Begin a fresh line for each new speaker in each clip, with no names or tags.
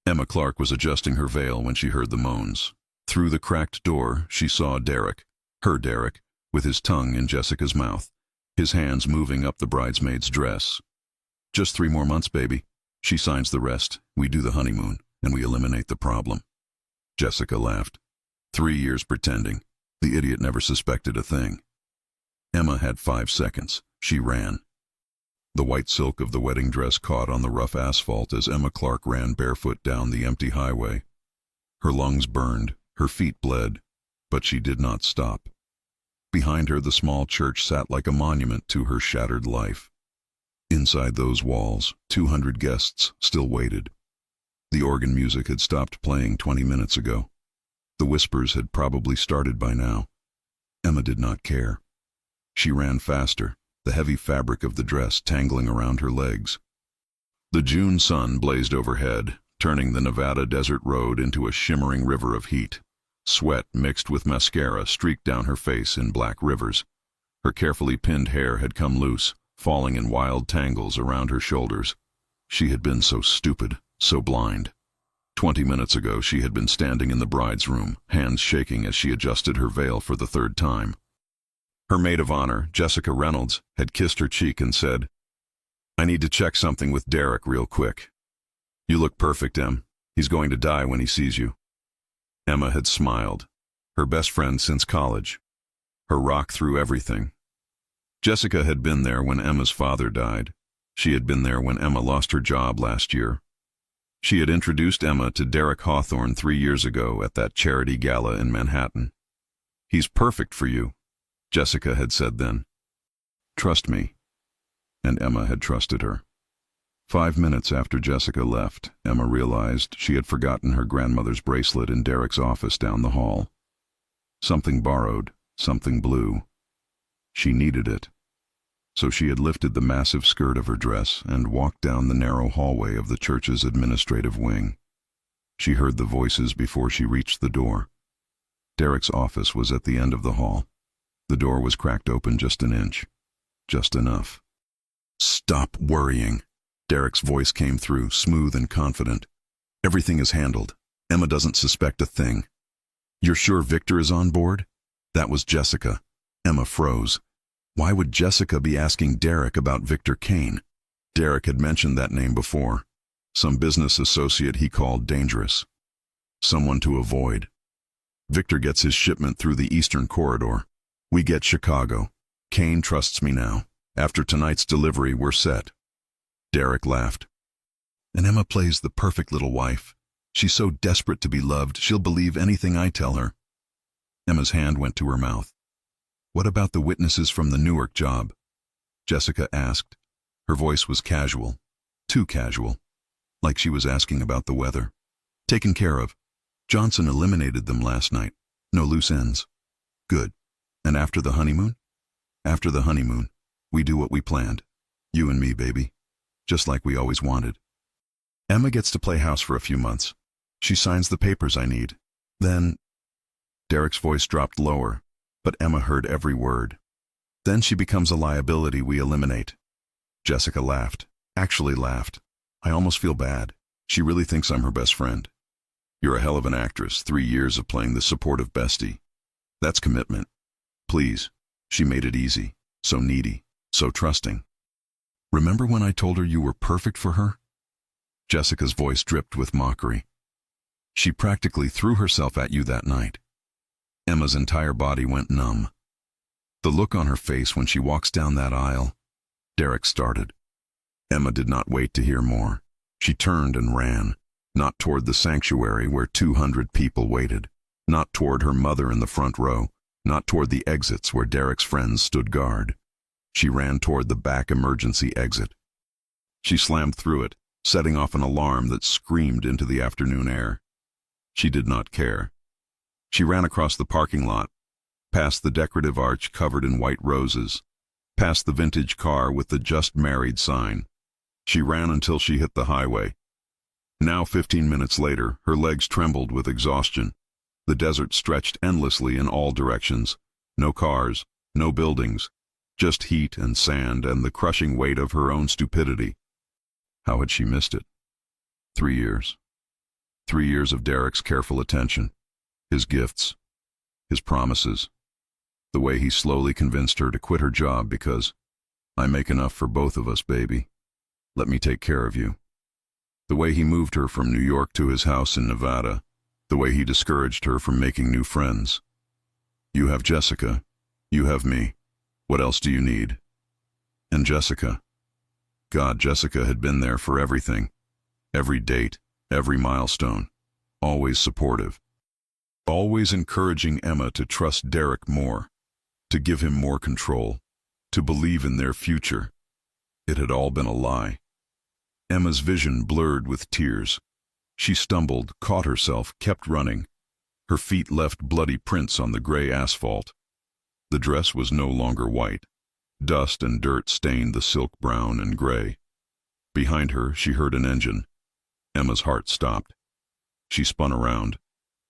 Emma Clark was adjusting her veil when she heard the moans. Through the cracked door, she saw Derek, her Derek, with his tongue in Jessica's mouth, his hands moving up the bridesmaid's dress. "Just 3 more months, baby. She signs the rest, we do the honeymoon, and we eliminate the problem." Jessica laughed. 3 years pretending. The idiot never suspected a thing. Emma had 5 seconds. She ran. The white silk of the wedding dress caught on the rough asphalt as Emma Clark ran barefoot down the empty highway. Her lungs burned, her feet bled, but she did not stop. Behind her, the small church sat like a monument to her shattered life. Inside those walls, 200 guests still waited. The organ music had stopped playing 20 minutes ago. The whispers had probably started by now. Emma did not care. She ran faster, the heavy fabric of the dress tangling around her legs. The June sun blazed overhead, turning the Nevada desert road into a shimmering river of heat. Sweat mixed with mascara streaked down her face in black rivers. Her carefully pinned hair had come loose, falling in wild tangles around her shoulders. She had been so stupid, so blind. 20 minutes ago she had been standing in the bride's room, hands shaking as she adjusted her veil for the 3rd time. Her maid of honor, Jessica Reynolds, had kissed her cheek and said, "I need to check something with Derek real quick." "You look perfect, Em. He's going to die when he sees you." Emma had smiled. Her best friend since college. Her rock through everything. Jessica had been there when Emma's father died. She had been there when Emma lost her job last year. She had introduced Emma to Derek Hawthorne 3 years ago at that charity gala in Manhattan. "He's perfect for you," Jessica had said then. "Trust me." And Emma had trusted her. 5 minutes after Jessica left, Emma realized she had forgotten her grandmother's bracelet in Derek's office down the hall. Something borrowed, something blue. She needed it. So she had lifted the massive skirt of her dress and walked down the narrow hallway of the church's administrative wing. She heard the voices before she reached the door. Derek's office was at the end of the hall. The door was cracked open just an inch. Just enough. "Stop worrying." Derek's voice came through, smooth and confident. "Everything is handled. Emma doesn't suspect a thing." "You're sure Victor is on board?" That was Jessica. Emma froze. Why would Jessica be asking Derek about Victor Kane? Derek had mentioned that name before. Some business associate he called dangerous. Someone to avoid. Victor gets his shipment through the Eastern Corridor. We get Chicago. Kane trusts me now. After tonight's delivery, we're set. Derek laughed. And Emma plays the perfect little wife. She's so desperate to be loved, she'll believe anything I tell her. Emma's hand went to her mouth. "What about the witnesses from the Newark job?" Jessica asked. Her voice was casual. Too casual. Like she was asking about the weather. "Taken care of. Johnson eliminated them last night. No loose ends." "Good. And after the honeymoon?" "After the honeymoon, we do what we planned. You and me, baby. Just like we always wanted. Emma gets to play house for a few months. She signs the papers I need. Then—" Derek's voice dropped lower, but Emma heard every word. "Then she becomes a liability we eliminate." Jessica laughed. Actually laughed. "I almost feel bad. She really thinks I'm her best friend." "You're a hell of an actress, 3 years of playing the supportive bestie. That's commitment. Please." She made it easy. So needy. So trusting. "Remember when I told her you were perfect for her?" Jessica's voice dripped with mockery. "She practically threw herself at you that night." Emma's entire body went numb. The look on her face when she walks down that aisle. Derek started. Emma did not wait to hear more. She turned and ran, not toward the sanctuary where 200 people waited, not toward her mother in the front row, not toward the exits where Derek's friends stood guard. She ran toward the back emergency exit. She slammed through it, setting off an alarm that screamed into the afternoon air. She did not care. She ran across the parking lot, past the decorative arch covered in white roses, past the vintage car with the "Just Married" sign. She ran until she hit the highway. Now, 15 minutes later, her legs trembled with exhaustion. The desert stretched endlessly in all directions. No cars, no buildings, just heat and sand and the crushing weight of her own stupidity. How had she missed it? 3 years. 3 years of Derek's careful attention, his gifts, his promises, the way he slowly convinced her to quit her job because, "I make enough for both of us, baby. Let me take care of you." The way he moved her from New York to his house in Nevada, the way he discouraged her from making new friends. "You have Jessica. You have me. What else do you need?" And Jessica. God, Jessica had been there for everything. Every date, every milestone. Always supportive. Always encouraging Emma to trust Derek more, to give him more control, to believe in their future. It had all been a lie. Emma's vision blurred with tears. She stumbled, caught herself, kept running. Her feet left bloody prints on the gray asphalt. The dress was no longer white. Dust and dirt stained the silk brown and gray. Behind her, she heard an engine. Emma's heart stopped. She spun around.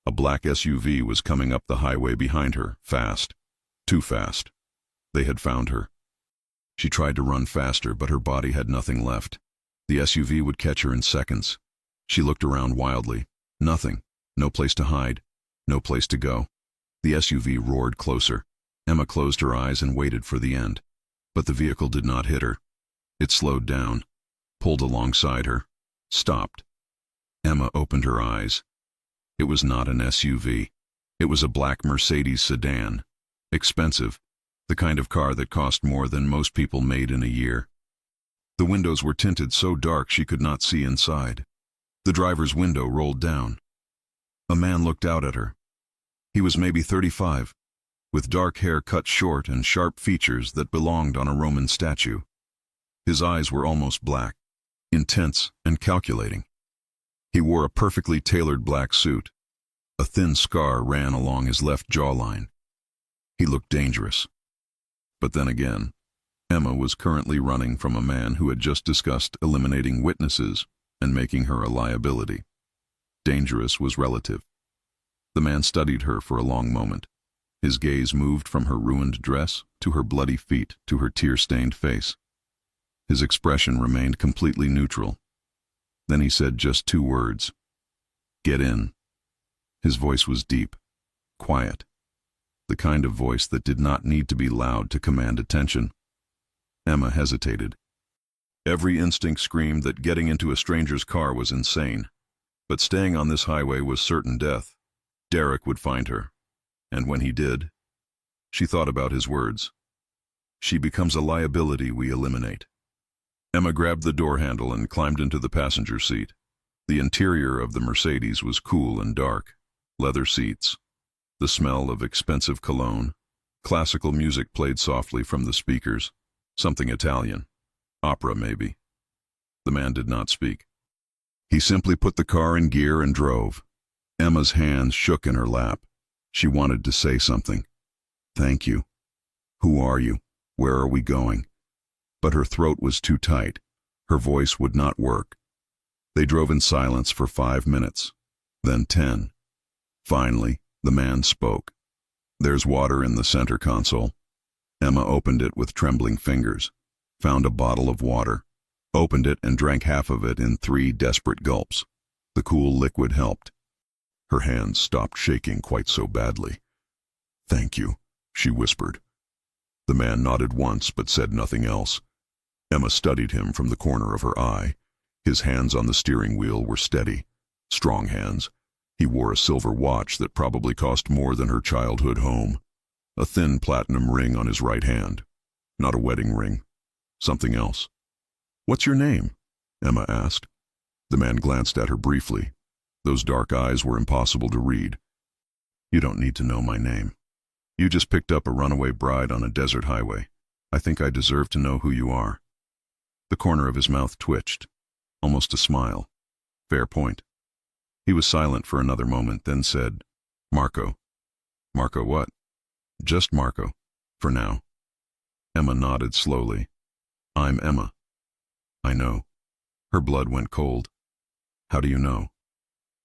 A black SUV was coming up the highway behind her, fast. Too fast. They had found her. She tried to run faster, but her body had nothing left. The SUV would catch her in seconds. She looked around wildly. Nothing. No place to hide. No place to go. The SUV roared closer. Emma closed her eyes and waited for the end. But the vehicle did not hit her. It slowed down, pulled alongside her, stopped. Emma opened her eyes. It was not an SUV. It was a black Mercedes sedan. Expensive. The kind of car that cost more than most people made in a year. The windows were tinted so dark she could not see inside. The driver's window rolled down. A man looked out at her. He was maybe 35, with dark hair cut short and sharp features that belonged on a Roman statue. His eyes were almost black, intense and calculating. He wore a perfectly tailored black suit. A thin scar ran along his left jawline. He looked dangerous. But then again, Emma was currently running from a man who had just discussed eliminating witnesses and making her a liability. Dangerous was relative. The man studied her for a long moment. His gaze moved from her ruined dress to her bloody feet to her tear-stained face. His expression remained completely neutral. Then he said just 2 words. "Get in." His voice was deep, quiet, the kind of voice that did not need to be loud to command attention. Emma hesitated. Every instinct screamed that getting into a stranger's car was insane, but staying on this highway was certain death. Derek would find her, and when he did, she thought about his words. "She becomes a liability we eliminate." Emma grabbed the door handle and climbed into the passenger seat. The interior of the Mercedes was cool and dark. Leather seats, the smell of expensive cologne. Classical music played softly from the speakers. Something Italian. Opera, maybe. The man did not speak. He simply put the car in gear and drove. Emma's hands shook in her lap. She wanted to say something. "Thank you. Who are you? Where are we going?" But her throat was too tight. Her voice would not work. They drove in silence for 5 minutes, then 10. Finally, the man spoke. "There's water in the center console." Emma opened it with trembling fingers, found a bottle of water, opened it and drank half of it in 3 desperate gulps. The cool liquid helped. Her hands stopped shaking quite so badly. "Thank you," she whispered. The man nodded once but said nothing else. Emma studied him from the corner of her eye. His hands on the steering wheel were steady, strong hands. He wore a silver watch that probably cost more than her childhood home. A thin platinum ring on his right hand. Not a wedding ring. Something else. "What's your name?" Emma asked. The man glanced at her briefly. Those dark eyes were impossible to read. "You don't need to know my name. You just picked up a runaway bride on a desert highway. I think I deserve to know who you are." The corner of his mouth twitched. Almost a smile. Fair point. He was silent for another moment, then said, "Marco." "Marco what?" "Just Marco. For now." Emma nodded slowly. "I'm Emma." "I know." Her blood went cold. "How do you know?"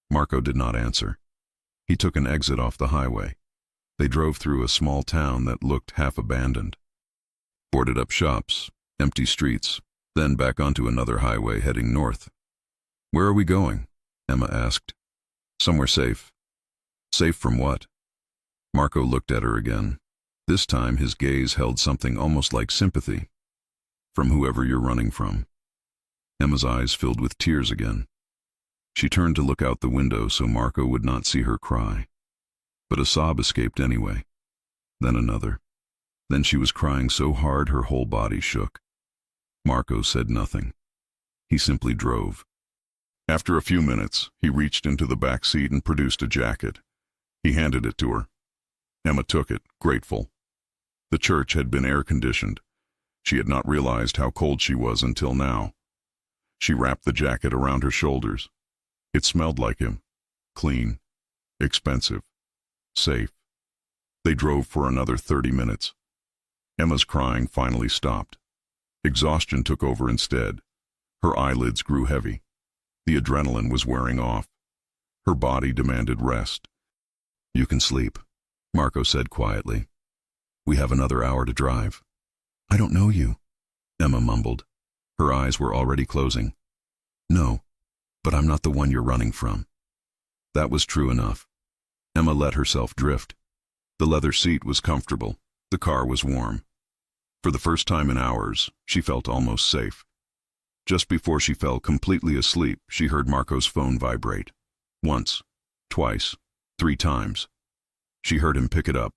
Marco did not answer. He took an exit off the highway. They drove through a small town that looked half abandoned. Boarded up shops, empty streets, then back onto another highway heading north. "Where are we going?" Emma asked. Somewhere safe. Safe from what? Marco looked at her again. This time his gaze held something almost like sympathy. From whoever you're running from. Emma's eyes filled with tears again. She turned to look out the window so Marco would not see her cry. But a sob escaped anyway. Then another. Then she was crying so hard her whole body shook. Marco said nothing. He simply drove. After a few minutes, he reached into the back seat and produced a jacket. He handed it to her. Emma took it, grateful. The church had been air-conditioned. She had not realized how cold she was until now. She wrapped the jacket around her shoulders. It smelled like him. Clean. Expensive. Safe. They drove for another 30 minutes. Emma's crying finally stopped. Exhaustion took over instead. Her eyelids grew heavy. The adrenaline was wearing off. Her body demanded rest. "You can sleep," Marco said quietly. "We have another hour to drive." "I don't know you," Emma mumbled. Her eyes were already closing. "No, but I'm not the one you're running from." That was true enough. Emma let herself drift. The leather seat was comfortable. The car was warm. For the first time in hours, she felt almost safe. Just before she fell completely asleep, she heard Marco's phone vibrate. Once, twice, 3 times. She heard him pick it up,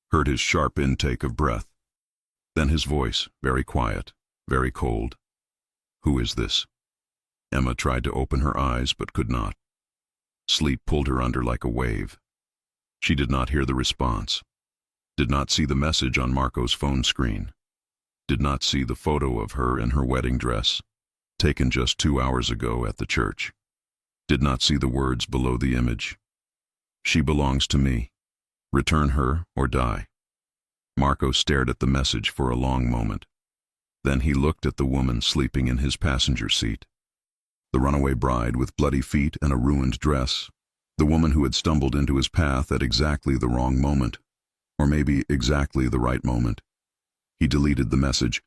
heard his sharp intake of breath. Then his voice, very quiet, very cold. "Who is this?" Emma tried to open her eyes but could not. Sleep pulled her under like a wave. She did not hear the response, did not see the message on Marco's phone screen, did not see the photo of her in her wedding dress, taken just 2 hours ago at the church, did not see the words below the image. "She belongs to me. Return her or die." Marco stared at the message for a long moment. Then he looked at the woman sleeping in his passenger seat. The runaway bride with bloody feet and a ruined dress. The woman who had stumbled into his path at exactly the wrong moment. Or maybe exactly the right moment. He deleted the message,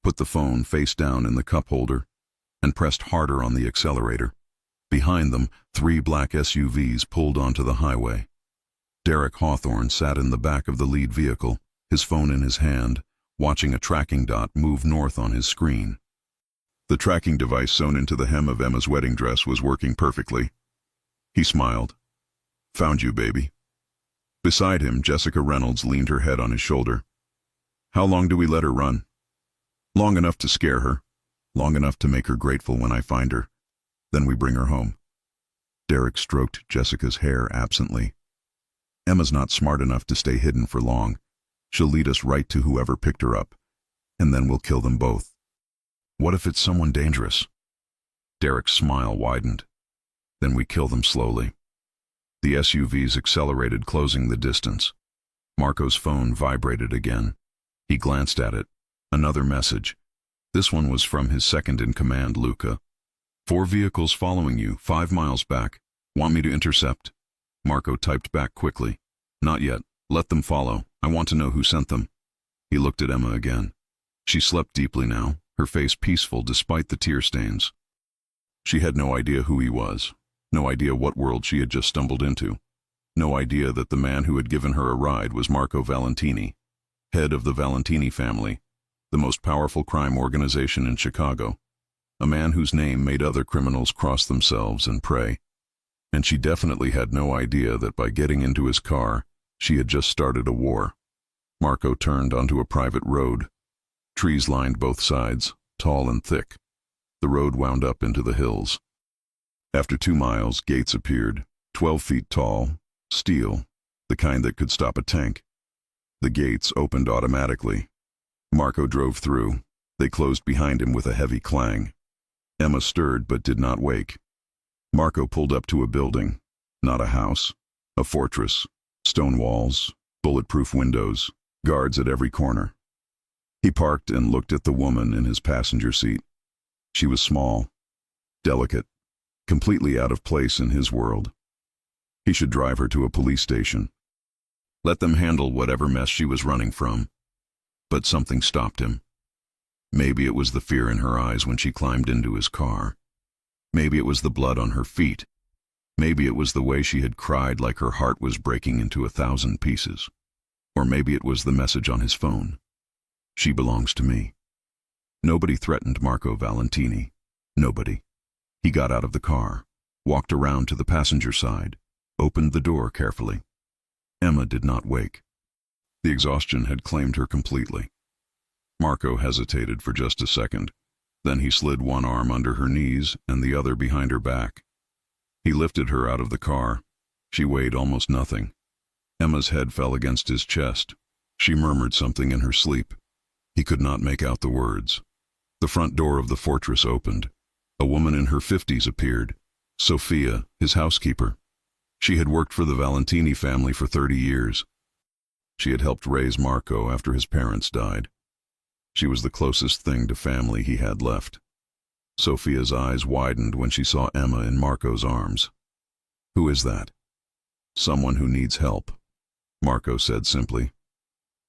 put the phone face down in the cup holder, and pressed harder on the accelerator. Behind them, 3 black SUVs pulled onto the highway. Derek Hawthorne sat in the back of the lead vehicle, his phone in his hand, watching a tracking dot move north on his screen. The tracking device sewn into the hem of Emma's wedding dress was working perfectly. He smiled. "Found you, baby." Beside him, Jessica Reynolds leaned her head on his shoulder. "How long do we let her run?" "Long enough to scare her. Long enough to make her grateful when I find her. Then we bring her home." Derek stroked Jessica's hair absently. "Emma's not smart enough to stay hidden for long. She'll lead us right to whoever picked her up, and then we'll kill them both." "What if it's someone dangerous?" Derek's smile widened. "Then we kill them slowly." The SUVs accelerated, closing the distance. Marco's phone vibrated again. He glanced at it. Another message. This one was from his second-in-command, Luca. 4 vehicles following you, 5 miles back. Want me to intercept?" Marco typed back quickly. "Not yet. Let them follow. I want to know who sent them." He looked at Emma again. She slept deeply now, her face peaceful despite the tear stains. She had no idea who he was, no idea what world she had just stumbled into, no idea that the man who had given her a ride was Marco Valentini, head of the Valentini family, the most powerful crime organization in Chicago, a man whose name made other criminals cross themselves and pray. And she definitely had no idea that by getting into his car, she had just started a war. Marco turned onto a private road. Trees lined both sides, tall and thick. The road wound up into the hills. After 2 miles, gates appeared, 12 feet tall, steel, the kind that could stop a tank. The gates opened automatically. Marco drove through. They closed behind him with a heavy clang. Emma stirred but did not wake. Marco pulled up to a building, not a house, a fortress, stone walls, bulletproof windows, guards at every corner. He parked and looked at the woman in his passenger seat. She was small, delicate, completely out of place in his world. He should drive her to a police station. Let them handle whatever mess she was running from. But something stopped him. Maybe it was the fear in her eyes when she climbed into his car. Maybe it was the blood on her feet. Maybe it was the way she had cried like her heart was breaking into 1,000 pieces. Or maybe it was the message on his phone. She belongs to me. Nobody threatened Marco Valentini. Nobody. He got out of the car, walked around to the passenger side, opened the door carefully. Emma did not wake. The exhaustion had claimed her completely. Marco hesitated for just a second. Then he slid one arm under her knees and the other behind her back. He lifted her out of the car. She weighed almost nothing. Emma's head fell against his chest. She murmured something in her sleep. He could not make out the words. The front door of the fortress opened. A woman in her 50s appeared. Sophia, his housekeeper. She had worked for the Valentini family for 30 years. She had helped raise Marco after his parents died. She was the closest thing to family he had left. Sophia's eyes widened when she saw Emma in Marco's arms. "Who is that?" "Someone who needs help," Marco said simply.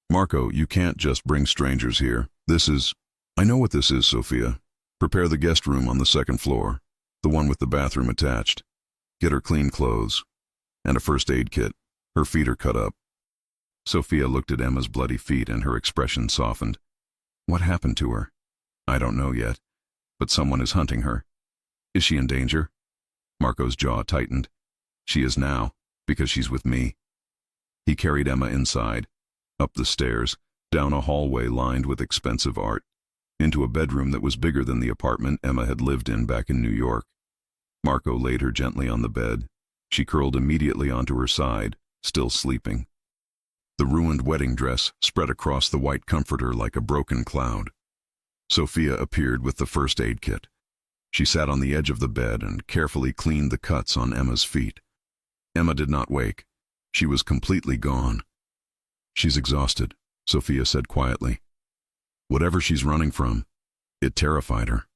"Marco, you can't just bring strangers here. This is—" "I know what this is, Sophia. Prepare the guest room on the second floor, the one with the bathroom attached. Get her clean clothes, and a first aid kit. Her feet are cut up." Sophia looked at Emma's bloody feet and her expression softened. "What happened to her?" "I don't know yet, but someone is hunting her." "Is she in danger?" Marco's jaw tightened. "She is now, because she's with me." He carried Emma inside, up the stairs, down a hallway lined with expensive art, into a bedroom that was bigger than the apartment Emma had lived in back in New York. Marco laid her gently on the bed. She curled immediately onto her side, still sleeping. The ruined wedding dress spread across the white comforter like a broken cloud. Sophia appeared with the first aid kit. She sat on the edge of the bed and carefully cleaned the cuts on Emma's feet. Emma did not wake. She was completely gone. "She's exhausted," Sophia said quietly. "Whatever she's running from, it terrified her."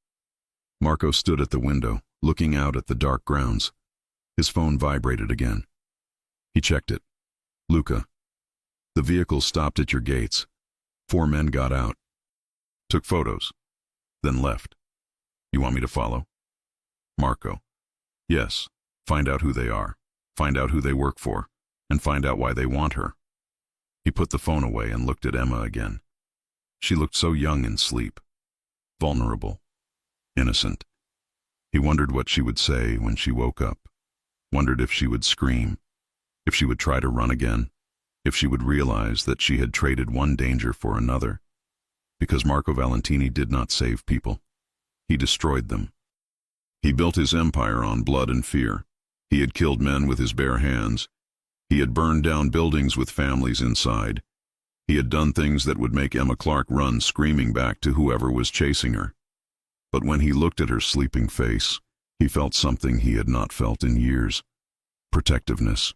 Marco stood at the window, looking out at the dark grounds. His phone vibrated again. He checked it. "Luca, the vehicle stopped at your gates. 4 men got out. Took photos. Then left. You want me to follow?" Marco: "Yes. Find out who they are. Find out who they work for. And find out why they want her." He put the phone away and looked at Emma again. She looked so young in sleep. Vulnerable. Innocent. He wondered what she would say when she woke up. Wondered if she would scream. If she would try to run again. If she would realize that she had traded one danger for another. Because Marco Valentini did not save people. He destroyed them. He built his empire on blood and fear. He had killed men with his bare hands. He had burned down buildings with families inside. He had done things that would make Emma Clark run screaming back to whoever was chasing her. But when he looked at her sleeping face, he felt something he had not felt in years. Protectiveness.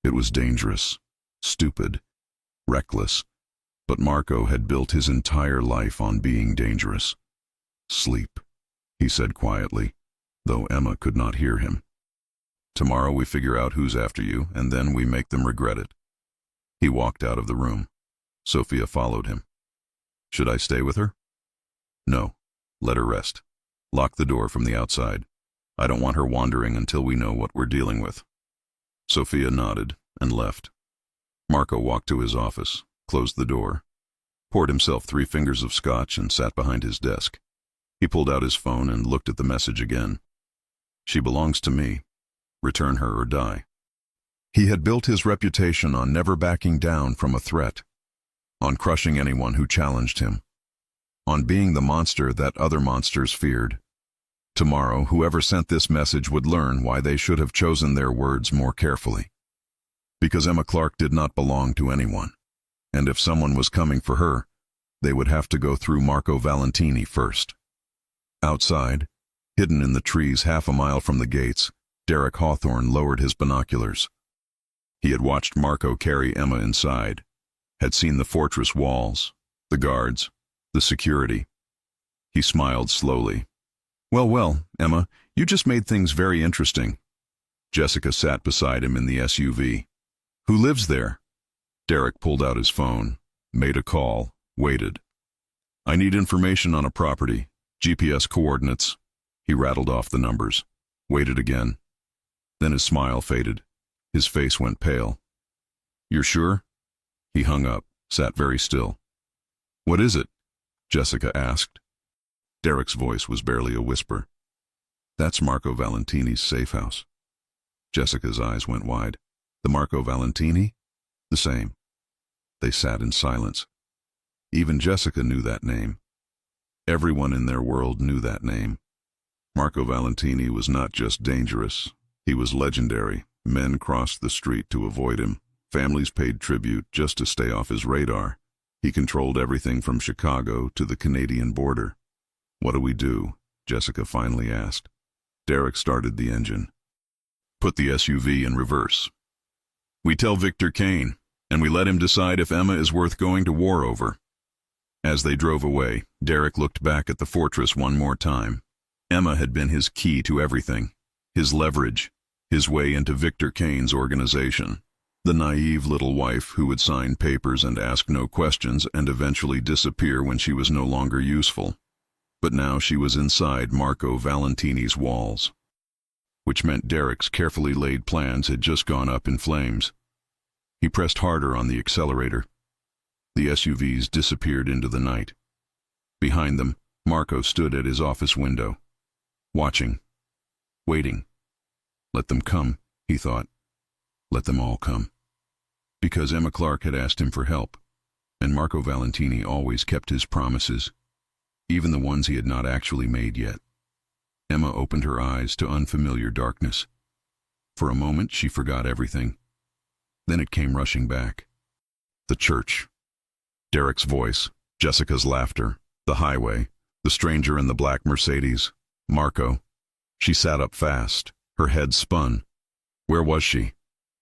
It was dangerous, stupid, reckless. But Marco had built his entire life on being dangerous. "Sleep," he said quietly, though Emma could not hear him. "Tomorrow we figure out who's after you, and then we make them regret it." He walked out of the room. Sophia followed him. "Should I stay with her?" "No. Let her rest. Lock the door from the outside. I don't want her wandering until we know what we're dealing with." Sophia nodded and left. Marco walked to his office, closed the door, poured himself 3 fingers of scotch and sat behind his desk. He pulled out his phone and looked at the message again. "She belongs to me. Return her or die." He had built his reputation on never backing down from a threat, on crushing anyone who challenged him, on being the monster that other monsters feared. Tomorrow, whoever sent this message would learn why they should have chosen their words more carefully. Because Emma Clark did not belong to anyone, and if someone was coming for her, they would have to go through Marco Valentini first. Outside, hidden in the trees half a mile from the gates, Derek Hawthorne lowered his binoculars. He had watched Marco carry Emma inside, had seen the fortress walls, the guards, the security. He smiled slowly. Well, Emma, you just made things very interesting." Jessica sat beside him in the SUV. "Who lives there?" Derek pulled out his phone, made a call, waited. "I need information on a property, GPS coordinates." He rattled off the numbers, waited again. Then his smile faded. His face went pale. "You're sure?" He hung up, sat very still. "What is it?" Jessica asked. Derek's voice was barely a whisper. "That's Marco Valentini's safe house." Jessica's eyes went wide. "The Marco Valentini?" "The same." They sat in silence. Even Jessica knew that name. Everyone in their world knew that name. Marco Valentini was not just dangerous. He was legendary. Men crossed the street to avoid him. Families paid tribute just to stay off his radar. He controlled everything from Chicago to the Canadian border. "What do we do?" Jessica finally asked. Derek started the engine. "Put the SUV in reverse. We tell Victor Kane, and we let him decide if Emma is worth going to war over." As they drove away, Derek looked back at the fortress one more time. Emma had been his key to everything, his leverage, his way into Victor Kane's organization. The naive little wife who would sign papers and ask no questions and eventually disappear when she was no longer useful. But now she was inside Marco Valentini's walls, which meant Derek's carefully laid plans had just gone up in flames. He pressed harder on the accelerator. The SUVs disappeared into the night. Behind them, Marco stood at his office window, watching, waiting. Let them come, he thought. Let them all come. Because Emma Clark had asked him for help, and Marco Valentini always kept his promises, even the ones he had not actually made yet. Emma opened her eyes to unfamiliar darkness. For a moment she forgot everything. Then it came rushing back. The church. Derek's voice, Jessica's laughter, the highway, the stranger in the black Mercedes, Marco. She sat up fast, her head spun. Where was she?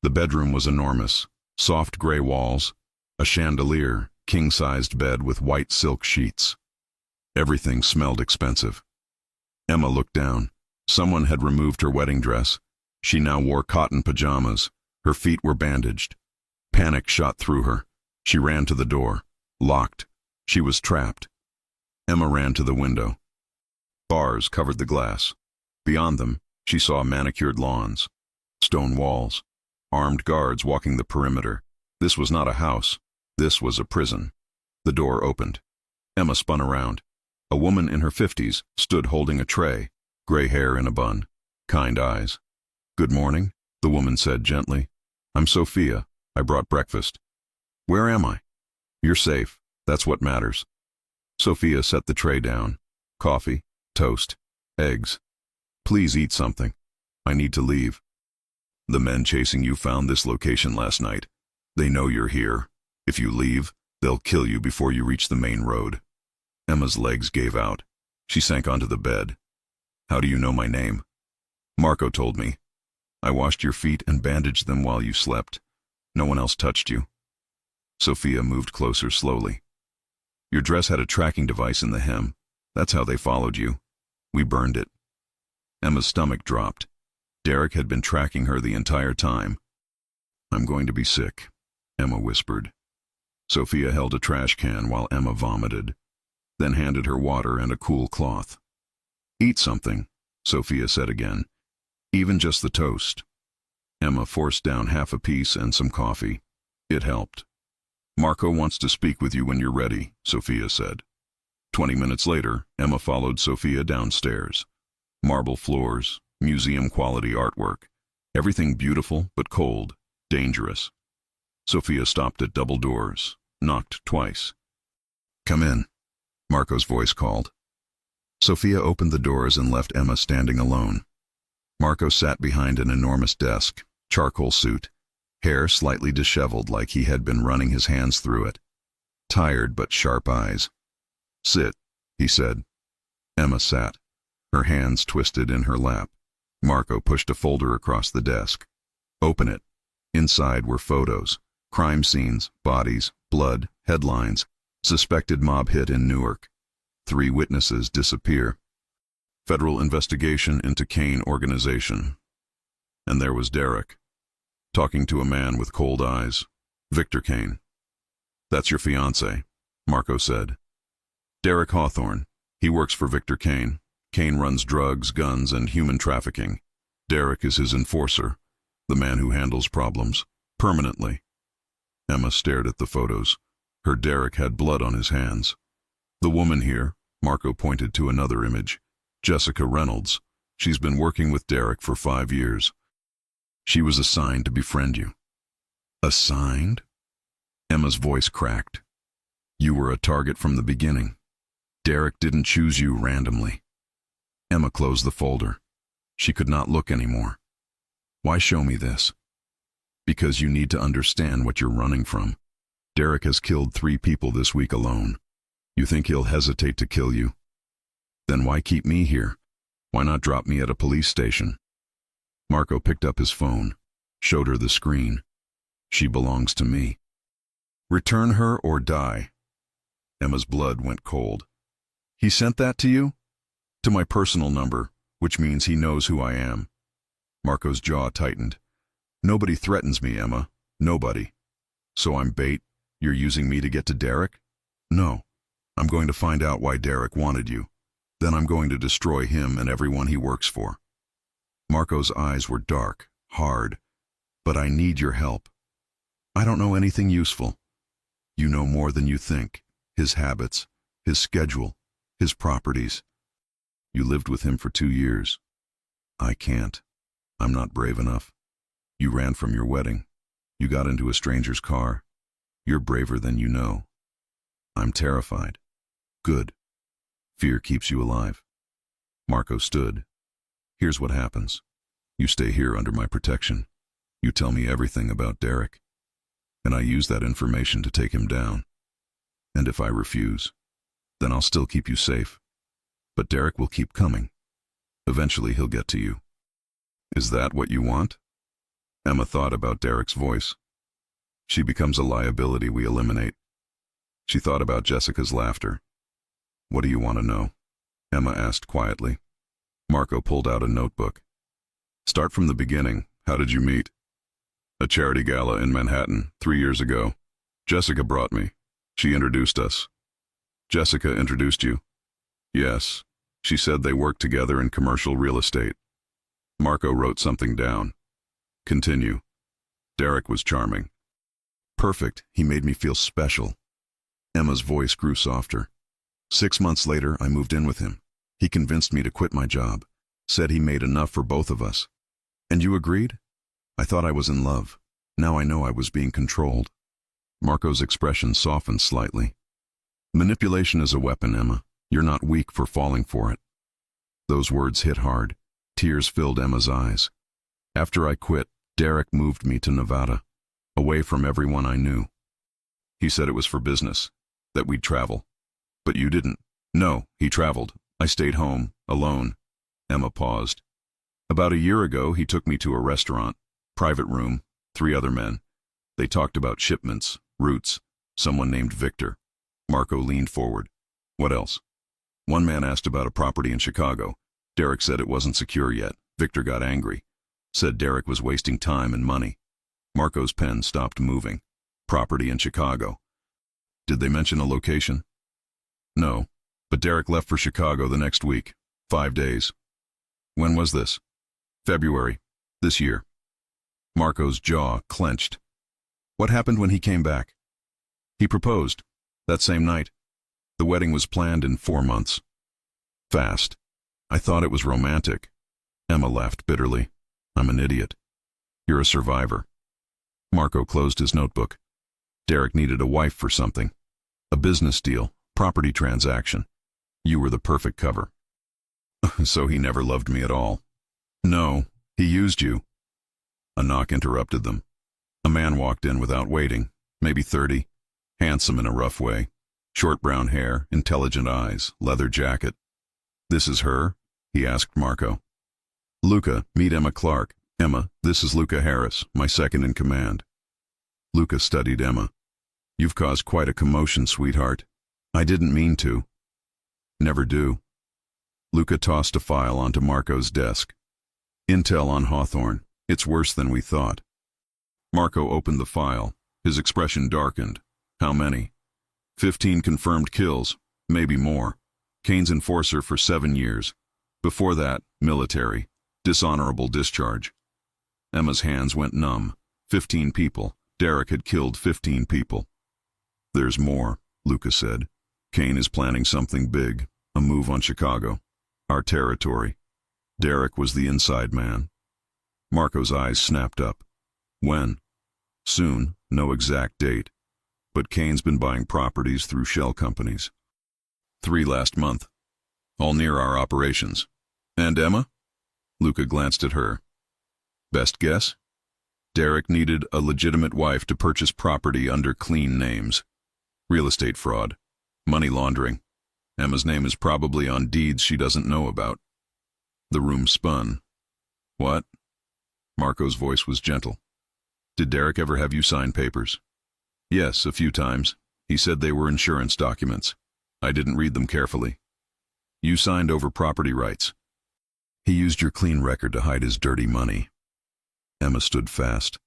The bedroom was enormous, soft gray walls, a chandelier, king-sized bed with white silk sheets. Everything smelled expensive. Emma looked down. Someone had removed her wedding dress. She now wore cotton pajamas. Her feet were bandaged. Panic shot through her. She ran to the door. Locked. She was trapped. Emma ran to the window. Bars covered the glass. Beyond them, she saw manicured lawns, stone walls, armed guards walking the perimeter. This was not a house. This was a prison. The door opened. Emma spun around. A woman in her 50s stood holding a tray, gray hair in a bun, kind eyes. "Good morning," the woman said gently. "I'm Sophia. I brought breakfast." "Where am I?" "You're safe. That's what matters." Sophia set the tray down. "Coffee, toast, eggs. Please eat something. I need to leave. The men chasing you found this location last night. They know you're here. If you leave, they'll kill you before you reach the main road." Emma's legs gave out. She sank onto the bed. "How do you know my name?" "Marco told me. I washed your feet and bandaged them while you slept. No one else touched you." Sophia moved closer slowly. "Your dress had a tracking device in the hem. That's how they followed you. We burned it." Emma's stomach dropped. Derek had been tracking her the entire time. "I'm going to be sick," Emma whispered. Sophia held a trash can while Emma vomited, then handed her water and a cool cloth. "Eat something," Sophia said again. "Even just the toast." Emma forced down half a piece and some coffee. It helped. "Marco wants to speak with you when you're ready," Sophia said. 20 minutes later, Emma followed Sophia downstairs. Marble floors, museum-quality artwork. Everything beautiful but cold, dangerous. Sophia stopped at double doors, knocked twice. "Come in," Marco's voice called. Sophia opened the doors and left Emma standing alone. Marco sat behind an enormous desk, charcoal suit, hair slightly disheveled like he had been running his hands through it. Tired but sharp eyes. "Sit," he said. Emma sat, her hands twisted in her lap. Marco pushed a folder across the desk. "Open it." Inside were photos, crime scenes, bodies, blood, headlines. Suspected mob hit in Newark. 3 witnesses disappear. Federal investigation into Kane organization. And there was Derek, talking to a man with cold eyes. Victor Kane. "That's your fiancé," Marco said. "Derek Hawthorne. He works for Victor Kane. Kane runs drugs, guns, and human trafficking. Derek is his enforcer, the man who handles problems, permanently. Emma stared at the photos. Her Derek had blood on his hands. The woman here, Marco pointed to another image, Jessica Reynolds. She's been working with Derek for 5 years. She was assigned to befriend you. Assigned? Emma's voice cracked. You were a target from the beginning. Derek didn't choose you randomly. Emma closed the folder. She could not look anymore. Why show me this? Because you need to understand what you're running from. Derek has killed 3 people this week alone. You think he'll hesitate to kill you? Then why keep me here? Why not drop me at a police station? Marco picked up his phone, showed her the screen. She belongs to me. Return her or die. Emma's blood went cold. He sent that to you? To my personal number, which means he knows who I am. Marco's jaw tightened. Nobody threatens me, Emma. Nobody. So I'm bait? You're using me to get to Derek? No. I'm going to find out why Derek wanted you. Then I'm going to destroy him and everyone he works for. Marco's eyes were dark, hard. But I need your help. I don't know anything useful. You know more than you think. His habits, his schedule, his properties. You lived with him for 2 years. I can't. I'm not brave enough. You ran from your wedding. You got into a stranger's car. You're braver than you know. I'm terrified. Good. Fear keeps you alive. Marco stood. Here's what happens. You stay here under my protection. You tell me everything about Derek. And I use that information to take him down. And if I refuse, then I'll still keep you safe. But Derek will keep coming. Eventually he'll get to you. Is that what you want? Emma thought about Derek's voice. She becomes a liability we eliminate. She thought about Jessica's laughter. What do you want to know? Emma asked quietly. Marco pulled out a notebook. Start from the beginning. How did you meet? A charity gala in Manhattan 3 years ago. Jessica brought me. She introduced us. Jessica introduced you? Yes. She said they worked together in commercial real estate. Marco wrote something down. Continue. Derek was charming. Perfect. He made me feel special. Emma's voice grew softer. 6 months later, I moved in with him. He convinced me to quit my job. Said he made enough for both of us. And you agreed? I thought I was in love. Now I know I was being controlled. Marco's expression softened slightly. Manipulation is a weapon, Emma. You're not weak for falling for it. Those words hit hard. Tears filled Emma's eyes. After I quit, Derek moved me to Nevada, away from everyone I knew. He said it was for business, that we'd travel. But you didn't. No, he traveled. I stayed home, alone. Emma paused. About a year ago, he took me to a restaurant, private room, 3 other men. They talked about shipments, routes, someone named Victor. Marco leaned forward. What else? One man asked about a property in Chicago. Derek said it wasn't secure yet. Victor got angry. Said Derek was wasting time and money. Marco's pen stopped moving. Property in Chicago. Did they mention a location? No, but Derek left for Chicago the next week. 5 days. When was this? February. This year. Marco's jaw clenched. What happened when he came back? He proposed. That same night. The wedding was planned in 4 months. Fast. I thought it was romantic. Emma laughed bitterly. I'm an idiot. You're a survivor. Marco closed his notebook. Derek needed a wife for something. A business deal, property transaction. You were the perfect cover. So he never loved me at all. No, he used you. A knock interrupted them. A man walked in without waiting, maybe 30, handsome in a rough way. Short brown hair, intelligent eyes, leather jacket. This is her? He asked Marco. Luca, meet Emma Clark. Emma, this is Luca Harris, my second in command. Luca studied Emma. You've caused quite a commotion, sweetheart. I didn't mean to. Never do. Luca tossed a file onto Marco's desk. Intel on Hawthorne. It's worse than we thought. Marco opened the file. His expression darkened. How many? 15 confirmed kills, maybe more. Kane's enforcer for 7 years. Before that, military. Dishonorable discharge. Emma's hands went numb. 15 people. Derek had killed 15 people. There's more, Lucas said. Kane is planning something big, a move on Chicago. Our territory. Derek was the inside man. Marco's eyes snapped up. When? Soon, no exact date. But Kane's been buying properties through shell companies. 3 last month. All near our operations. And Emma? Luca glanced at her. Best guess? Derek needed a legitimate wife to purchase property under clean names. Real estate fraud. Money laundering. Emma's name is probably on deeds she doesn't know about. The room spun. What? Marco's voice was gentle. Did Derek ever have you sign papers? Yes, a few times. He said they were insurance documents. I didn't read them carefully. You signed over property rights. He used your clean record to hide his dirty money. Emma stood fast.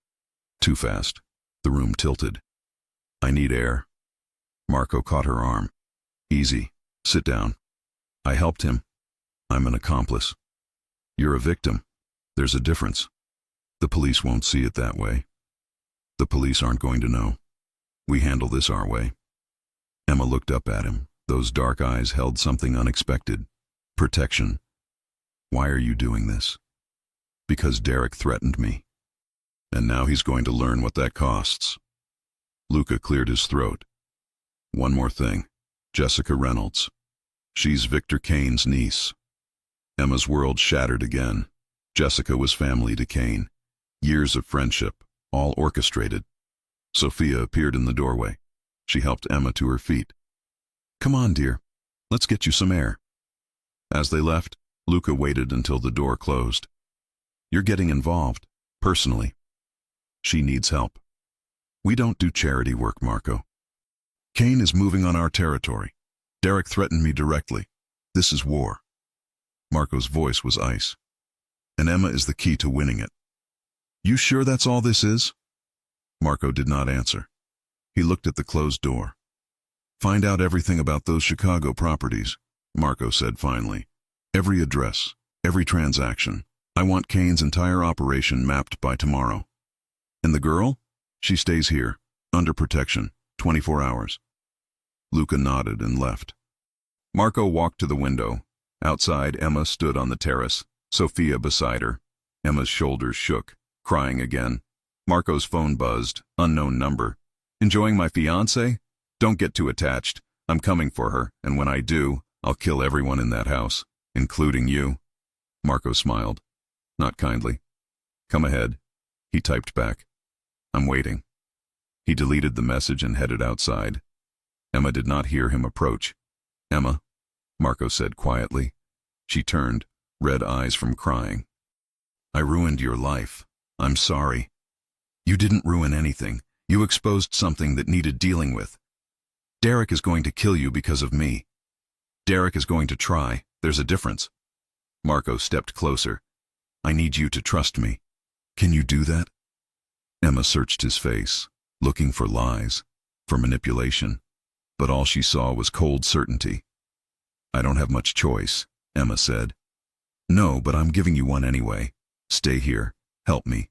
Too fast. The room tilted. I need air. Marco caught her arm. Easy. Sit down. I helped him. I'm an accomplice. You're a victim. There's a difference. The police won't see it that way. The police aren't going to know. We handle this our way. Emma looked up at him. Those dark eyes held something unexpected. Protection. Why are you doing this? Because Derek threatened me. And now he's going to learn what that costs. Luca cleared his throat. One more thing. Jessica Reynolds. She's Victor Kane's niece. Emma's world shattered again. Jessica was family to Kane. Years of friendship, all orchestrated. Sophia appeared in the doorway. She helped Emma to her feet. Come on, dear. Let's get you some air. As they left, Luca waited until the door closed. You're getting involved, personally. She needs help. We don't do charity work, Marco. Kane is moving on our territory. Derek threatened me directly. This is war. Marco's voice was ice. And Emma is the key to winning it. You sure that's all this is? Marco did not answer. He looked at the closed door. Find out everything about those Chicago properties, Marco said finally. Every address, every transaction. I want Kane's entire operation mapped by tomorrow. And the girl? She stays here, under protection, 24 hours. Luca nodded and left. Marco walked to the window. Outside, Emma stood on the terrace, Sophia beside her. Emma's shoulders shook, crying again. Marco's phone buzzed, unknown number. Enjoying my fiancé? Don't get too attached. I'm coming for her, and when I do, I'll kill everyone in that house, including you. Marco smiled, not kindly. Come ahead. He typed back. I'm waiting. He deleted the message and headed outside. Emma did not hear him approach. Emma, Marco said quietly. She turned, red eyes from crying. I ruined your life. I'm sorry. You didn't ruin anything. You exposed something that needed dealing with. Derek is going to kill you because of me. Derek is going to try. There's a difference. Marco stepped closer. I need you to trust me. Can you do that? Emma searched his face, looking for lies, for manipulation, but all she saw was cold certainty. I don't have much choice, Emma said. No, but I'm giving you one anyway. Stay here. Help me.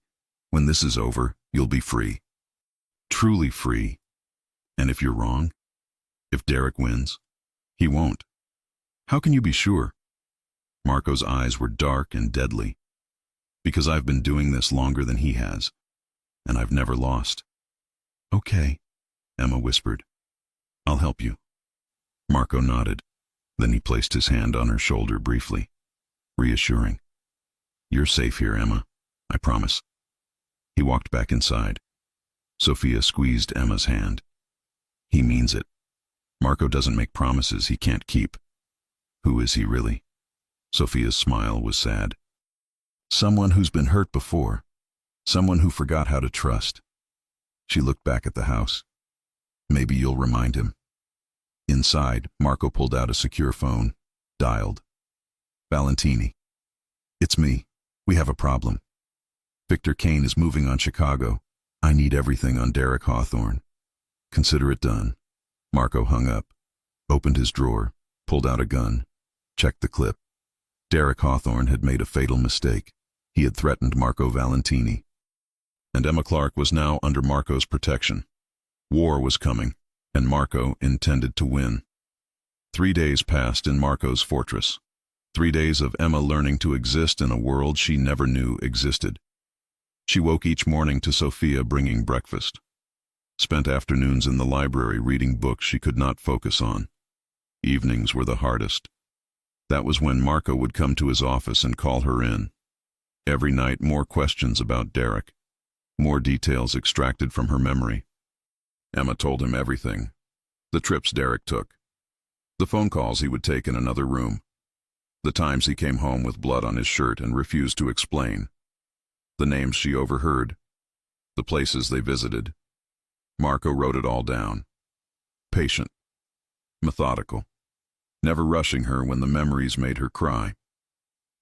When this is over, you'll be free. Truly free. And if you're wrong? If Derek wins? He won't. How can you be sure? Marco's eyes were dark and deadly. Because I've been doing this longer than he has, and I've never lost. Okay, Emma whispered. I'll help you. Marco nodded. Then he placed his hand on her shoulder briefly, reassuring. You're safe here, Emma. I promise. He walked back inside. Sophia squeezed Emma's hand. He means it. Marco doesn't make promises he can't keep. Who is he really? Sophia's smile was sad. Someone who's been hurt before. Someone who forgot how to trust. She looked back at the house. Maybe you'll remind him. Inside, Marco pulled out a secure phone, dialed. Valentini. It's me. We have a problem. Victor Kane is moving on Chicago. I need everything on Derek Hawthorne. Consider it done. Marco hung up, opened his drawer, pulled out a gun, checked the clip. Derek Hawthorne had made a fatal mistake. He had threatened Marco Valentini. And Emma Clark was now under Marco's protection. War was coming, and Marco intended to win. 3 days passed in Marco's fortress. 3 days of Emma learning to exist in a world she never knew existed. She woke each morning to Sophia bringing breakfast. Spent afternoons in the library reading books she could not focus on. Evenings were the hardest. That was when Marco would come to his office and call her in. Every night more questions about Derek. More details extracted from her memory. Emma told him everything. The trips Derek took. The phone calls he would take in another room. The times he came home with blood on his shirt and refused to explain. The names she overheard. The places they visited. Marco wrote it all down. Patient. Methodical. Never rushing her when the memories made her cry.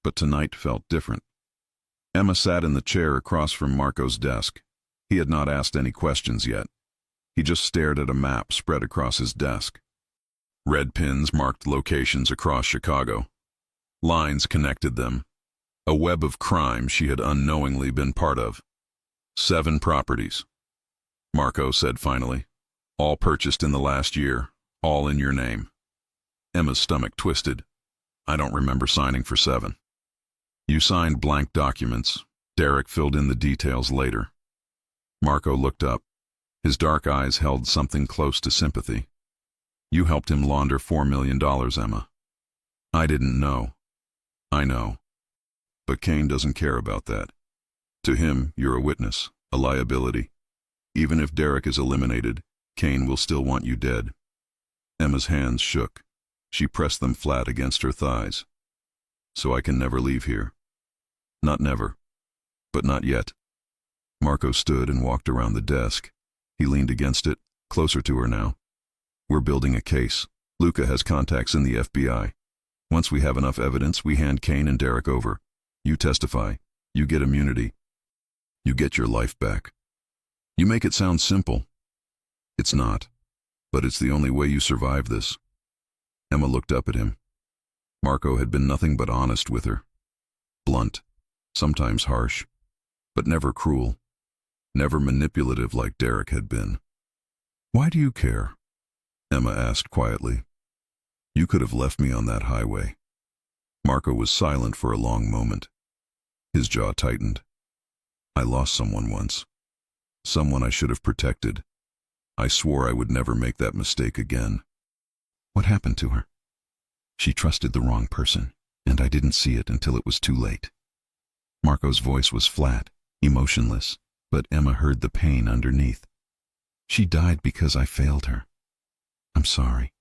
But tonight felt different. Emma sat in the chair across from Marco's desk. He had not asked any questions yet. He just stared at a map spread across his desk. Red pins marked locations across Chicago. Lines connected them. A web of crime she had unknowingly been part of. 7 properties. Marco said finally. All purchased in the last year. All in your name. Emma's stomach twisted. I don't remember signing for 7. You signed blank documents. Derek filled in the details later. Marco looked up. His dark eyes held something close to sympathy. You helped him launder $4 million, Emma. I didn't know. I know. But Kane doesn't care about that. To him, you're a witness, a liability. Even if Derek is eliminated, Kane will still want you dead. Emma's hands shook. She pressed them flat against her thighs. So I can never leave here. Not never. But not yet. Marco stood and walked around the desk. He leaned against it, closer to her now. We're building a case. Luca has contacts in the FBI. Once we have enough evidence, we hand Kane and Derek over. You testify. You get immunity. You get your life back. You make it sound simple. It's not. But it's the only way you survive this. Emma looked up at him. Marco had been nothing but honest with her. Blunt, sometimes harsh, but never cruel. Never manipulative like Derek had been. Why do you care? Emma asked quietly. You could have left me on that highway. Marco was silent for a long moment. His jaw tightened. I lost someone once. Someone I should have protected. I swore I would never make that mistake again. What happened to her? She trusted the wrong person, and I didn't see it until it was too late. Marco's voice was flat, emotionless, but Emma heard the pain underneath. She died because I failed her. I'm sorry.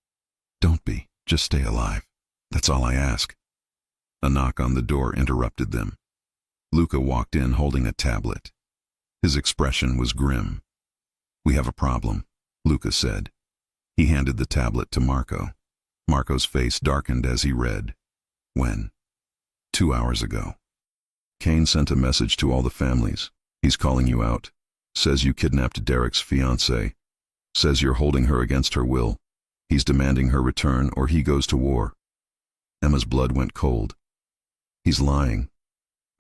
Don't be. Just stay alive. That's all I ask. A knock on the door interrupted them. Luca walked in holding a tablet. His expression was grim. We have a problem, Luca said. He handed the tablet to Marco. Marco's face darkened as he read. When? 2 hours ago. Kane sent a message to all the families. He's calling you out. Says you kidnapped Derek's fiancée. Says you're holding her against her will. He's demanding her return or he goes to war. Emma's blood went cold. He's lying.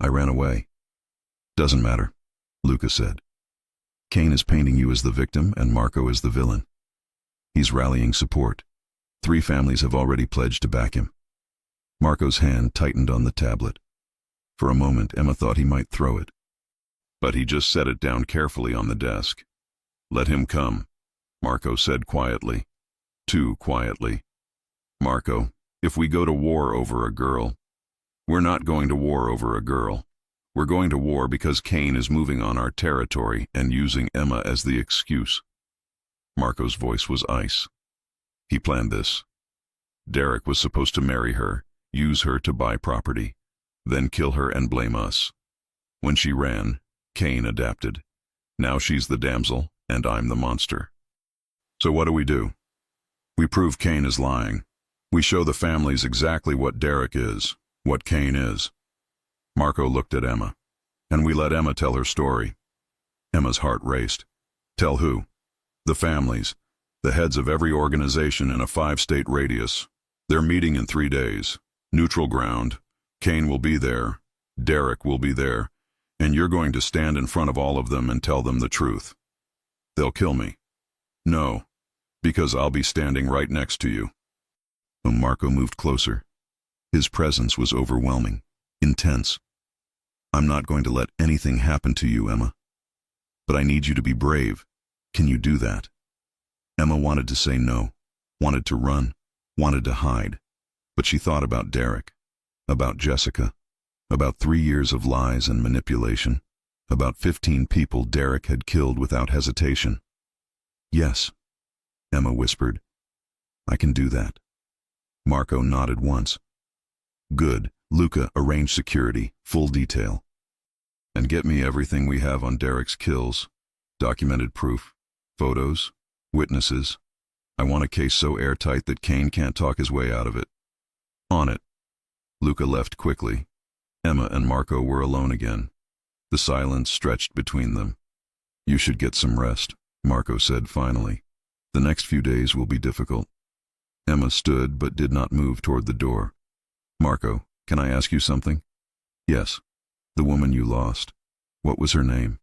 I ran away. Doesn't matter, Luca said. Kane is painting you as the victim and Marco as the villain. He's rallying support. 3 families have already pledged to back him. Marco's hand tightened on the tablet. For a moment, Emma thought he might throw it. But he just set it down carefully on the desk. Let him come, Marco said quietly. Too quietly. Marco, if we go to war over a girl, we're not going to war over a girl. We're going to war because Kane is moving on our territory and using Emma as the excuse. Marco's voice was ice. He planned this. Derek was supposed to marry her, use her to buy property, then kill her and blame us. When she ran, Kane adapted. Now she's the damsel, and I'm the monster. So what do? We prove Kane is lying. We show the families exactly what Derek is, what Kane is. Marco looked at Emma, and we let Emma tell her story. Emma's heart raced. Tell who? The families, the heads of every organization in a 5-state radius. They're meeting in 3 days. Neutral ground. Kane will be there. Derek will be there. And you're going to stand in front of all of them and tell them the truth. They'll kill me. No, because I'll be standing right next to you. Marco moved closer. His presence was overwhelming, intense. I'm not going to let anything happen to you, Emma. But I need you to be brave. Can you do that? Emma wanted to say no, wanted to run, wanted to hide. But she thought about Derek, about Jessica, about 3 years of lies and manipulation, about 15 people Derek had killed without hesitation. Yes, Emma whispered. I can do that. Marco nodded once. Good. Luca, arrange security, full detail. And get me everything we have on Derek's kills. Documented proof, photos, witnesses. I want a case so airtight that Kane can't talk his way out of it. On it. Luca left quickly. Emma and Marco were alone again. The silence stretched between them. You should get some rest, Marco said finally. The next few days will be difficult. Emma stood but did not move toward the door. Marco, can I ask you something? Yes. The woman you lost. What was her name?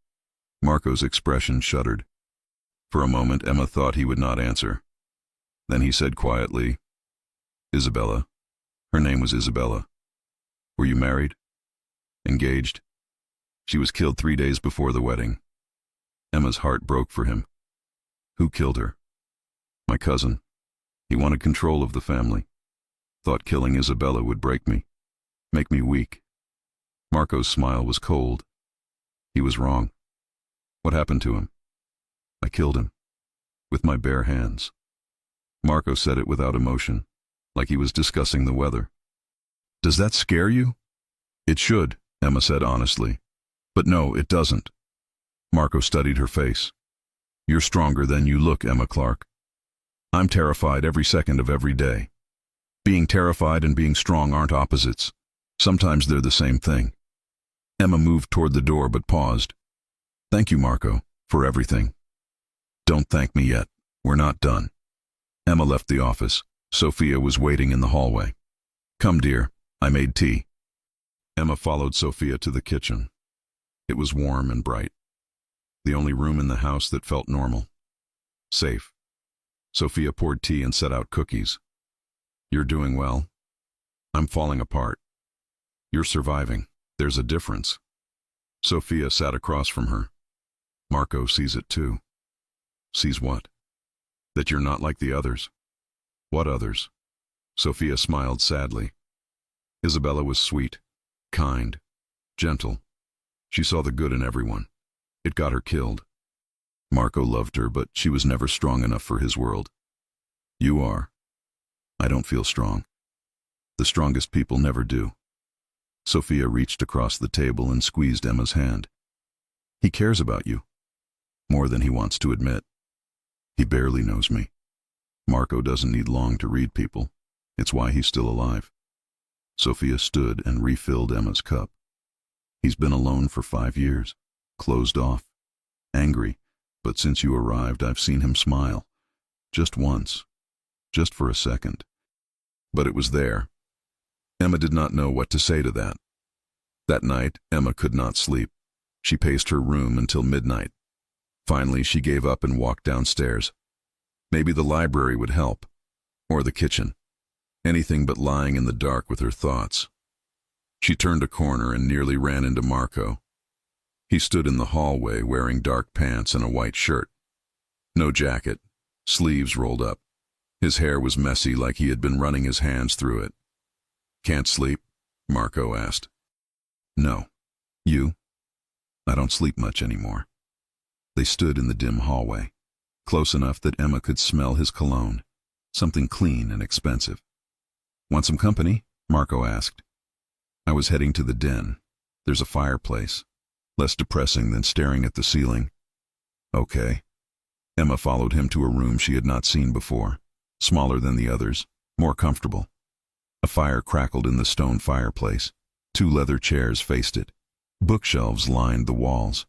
Marco's expression shuddered. For a moment Emma thought he would not answer. Then he said quietly, Isabella. Her name was Isabella. Were you married? Engaged? She was killed 3 days before the wedding. Emma's heart broke for him. Who killed her? My cousin. He wanted control of the family. Thought killing Isabella would break me, make me weak. Marco's smile was cold. He was wrong. What happened to him? I killed him. With my bare hands. Marco said it without emotion, like he was discussing the weather. Does that scare you? It should, Emma said honestly. But no, it doesn't. Marco studied her face. You're stronger than you look, Emma Clark. I'm terrified every second of every day. Being terrified and being strong aren't opposites. Sometimes they're the same thing. Emma moved toward the door but paused. Thank you, Marco, for everything. Don't thank me yet. We're not done. Emma left the office. Sophia was waiting in the hallway. Come, dear, I made tea. Emma followed Sophia to the kitchen. It was warm and bright. The only room in the house that felt normal. Safe. Sophia poured tea and set out cookies. You're doing well. I'm falling apart. You're surviving. There's a difference. Sophia sat across from her. Marco sees it too. Sees what? That you're not like the others. What others? Sophia smiled sadly. Isabella was sweet, kind, gentle. She saw the good in everyone. It got her killed. Marco loved her, but she was never strong enough for his world. You are. I don't feel strong. The strongest people never do. Sophia reached across the table and squeezed Emma's hand. He cares about you. More than he wants to admit. He barely knows me. Marco doesn't need long to read people. It's why he's still alive. Sophia stood and refilled Emma's cup. He's been alone for 5 years, closed off, angry, but since you arrived I've seen him smile. Just once. Just for a second. But it was there. Emma did not know what to say to that. That night, Emma could not sleep. She paced her room until midnight. Finally, she gave up and walked downstairs. Maybe the library would help. Or the kitchen. Anything but lying in the dark with her thoughts. She turned a corner and nearly ran into Marco. He stood in the hallway wearing dark pants and a white shirt. No jacket, sleeves rolled up. His hair was messy like he had been running his hands through it. Can't sleep? Marco asked. No. You? I don't sleep much anymore. They stood in the dim hallway, close enough that Emma could smell his cologne, something clean and expensive. Want some company? Marco asked. I was heading to the den. There's a fireplace, less depressing than staring at the ceiling. Okay. Emma followed him to a room she had not seen before, smaller than the others, more comfortable. A fire crackled in the stone fireplace. 2 leather chairs faced it. Bookshelves lined the walls.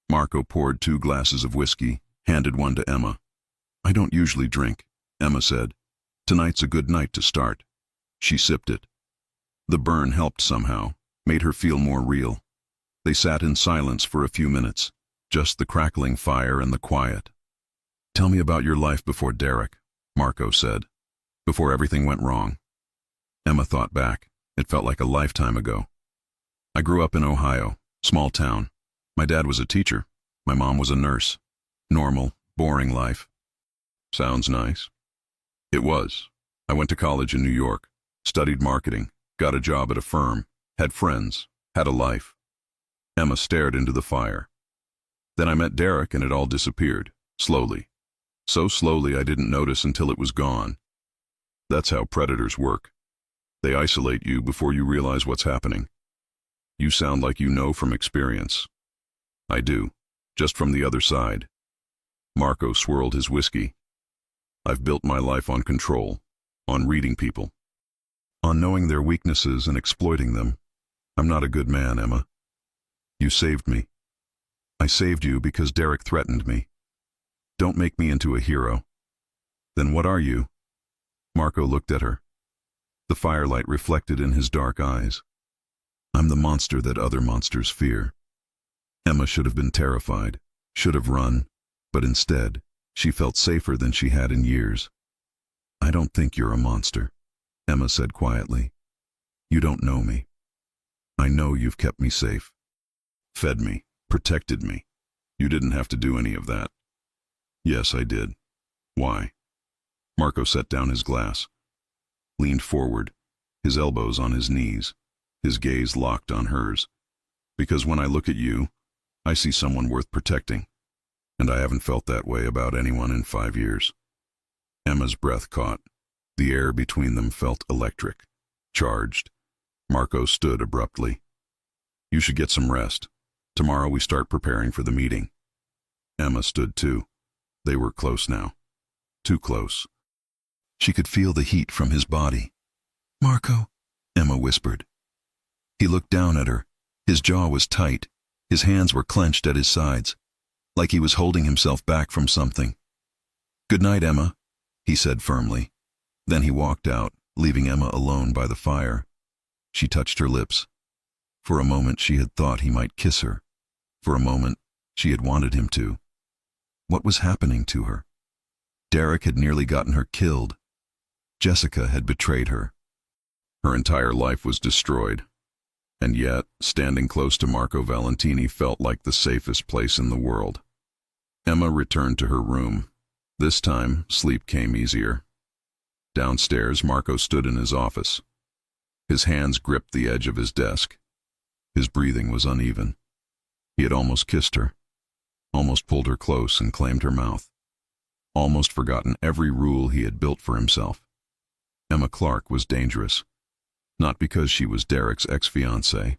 Marco poured 2 glasses of whiskey, handed one to Emma. I don't usually drink, Emma said. Tonight's a good night to start. She sipped it. The burn helped somehow, made her feel more real. They sat in silence for a few minutes, just the crackling fire and the quiet. "Tell me about your life before Derek," Marco said, "before everything went wrong." Emma thought back. It felt like a lifetime ago. "I grew up in Ohio, small town. My dad was a teacher. My mom was a nurse. Normal, boring life." "Sounds nice." It was. I went to college in New York, studied marketing, got a job at a firm, had friends, had a life. Emma stared into the fire. "Then I met Derek and it all disappeared, slowly. So slowly I didn't notice until it was gone. That's how predators work. They isolate you before you realize what's happening. You sound like you know from experience." "I do, just from the other side." Marco swirled his whiskey. "I've built my life on control, on reading people, on knowing their weaknesses and exploiting them. I'm not a good man, Emma. You saved me. I saved you because Derek threatened me. Don't make me into a hero." "Then what are you?" Marco looked at her. The firelight reflected in his dark eyes. "I'm the monster that other monsters fear." Emma should have been terrified, should have run, but instead, she felt safer than she had in years. "I don't think you're a monster," Emma said quietly. "You don't know me. I know you've kept me safe. Fed me, protected me. You didn't have to do any of that." "Yes, I did." "Why?" Marco set down his glass, leaned forward, his elbows on his knees, his gaze locked on hers. "Because when I look at you, I see someone worth protecting. And I haven't felt that way about anyone in 5 years. Emma's breath caught. The air between them felt electric, charged. Marco stood abruptly. "You should get some rest. Tomorrow we start preparing for the meeting." Emma stood too. They were close now. Too close. She could feel the heat from his body. "Marco," Emma whispered. He looked down at her. His jaw was tight. His hands were clenched at his sides, like he was holding himself back from something. "Good night, Emma," he said firmly. Then he walked out, leaving Emma alone by the fire. She touched her lips. For a moment she had thought he might kiss her. For a moment she had wanted him to. What was happening to her? Derek had nearly gotten her killed. Jessica had betrayed her. Her entire life was destroyed. And yet, standing close to Marco Valentini felt like the safest place in the world. Emma returned to her room. This time, sleep came easier. Downstairs, Marco stood in his office. His hands gripped the edge of his desk. His breathing was uneven. He had almost kissed her, almost pulled her close and claimed her mouth, almost forgotten every rule he had built for himself. Emma Clark was dangerous. Not because she was Derek's ex-fiancée.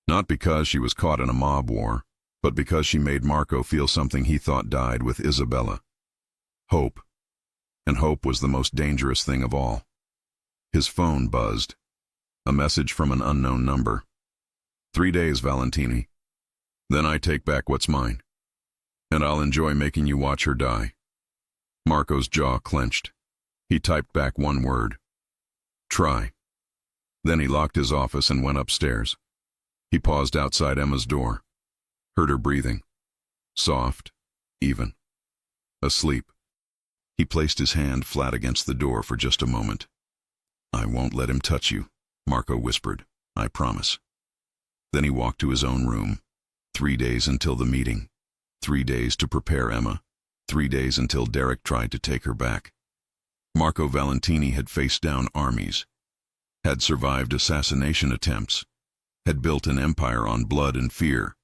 Not because she was caught in a mob war, but because she made Marco feel something he thought died with Isabella. Hope. And hope was the most dangerous thing of all. His phone buzzed. A message from an unknown number. 3 days, Valentini. Then I take back what's mine. And I'll enjoy making you watch her die. Marco's jaw clenched. He typed back one word. Try. Then he locked his office and went upstairs. He paused outside Emma's door. Heard her breathing. Soft, even. Asleep. He placed his hand flat against the door for just a moment. I won't let him touch you, Marco whispered. I promise. Then he walked to his own room. 3 days until the meeting. 3 days to prepare Emma. 3 days until Derek tried to take her back. Marco Valentini had faced down armies, had survived assassination attempts, had built an empire on blood and fear.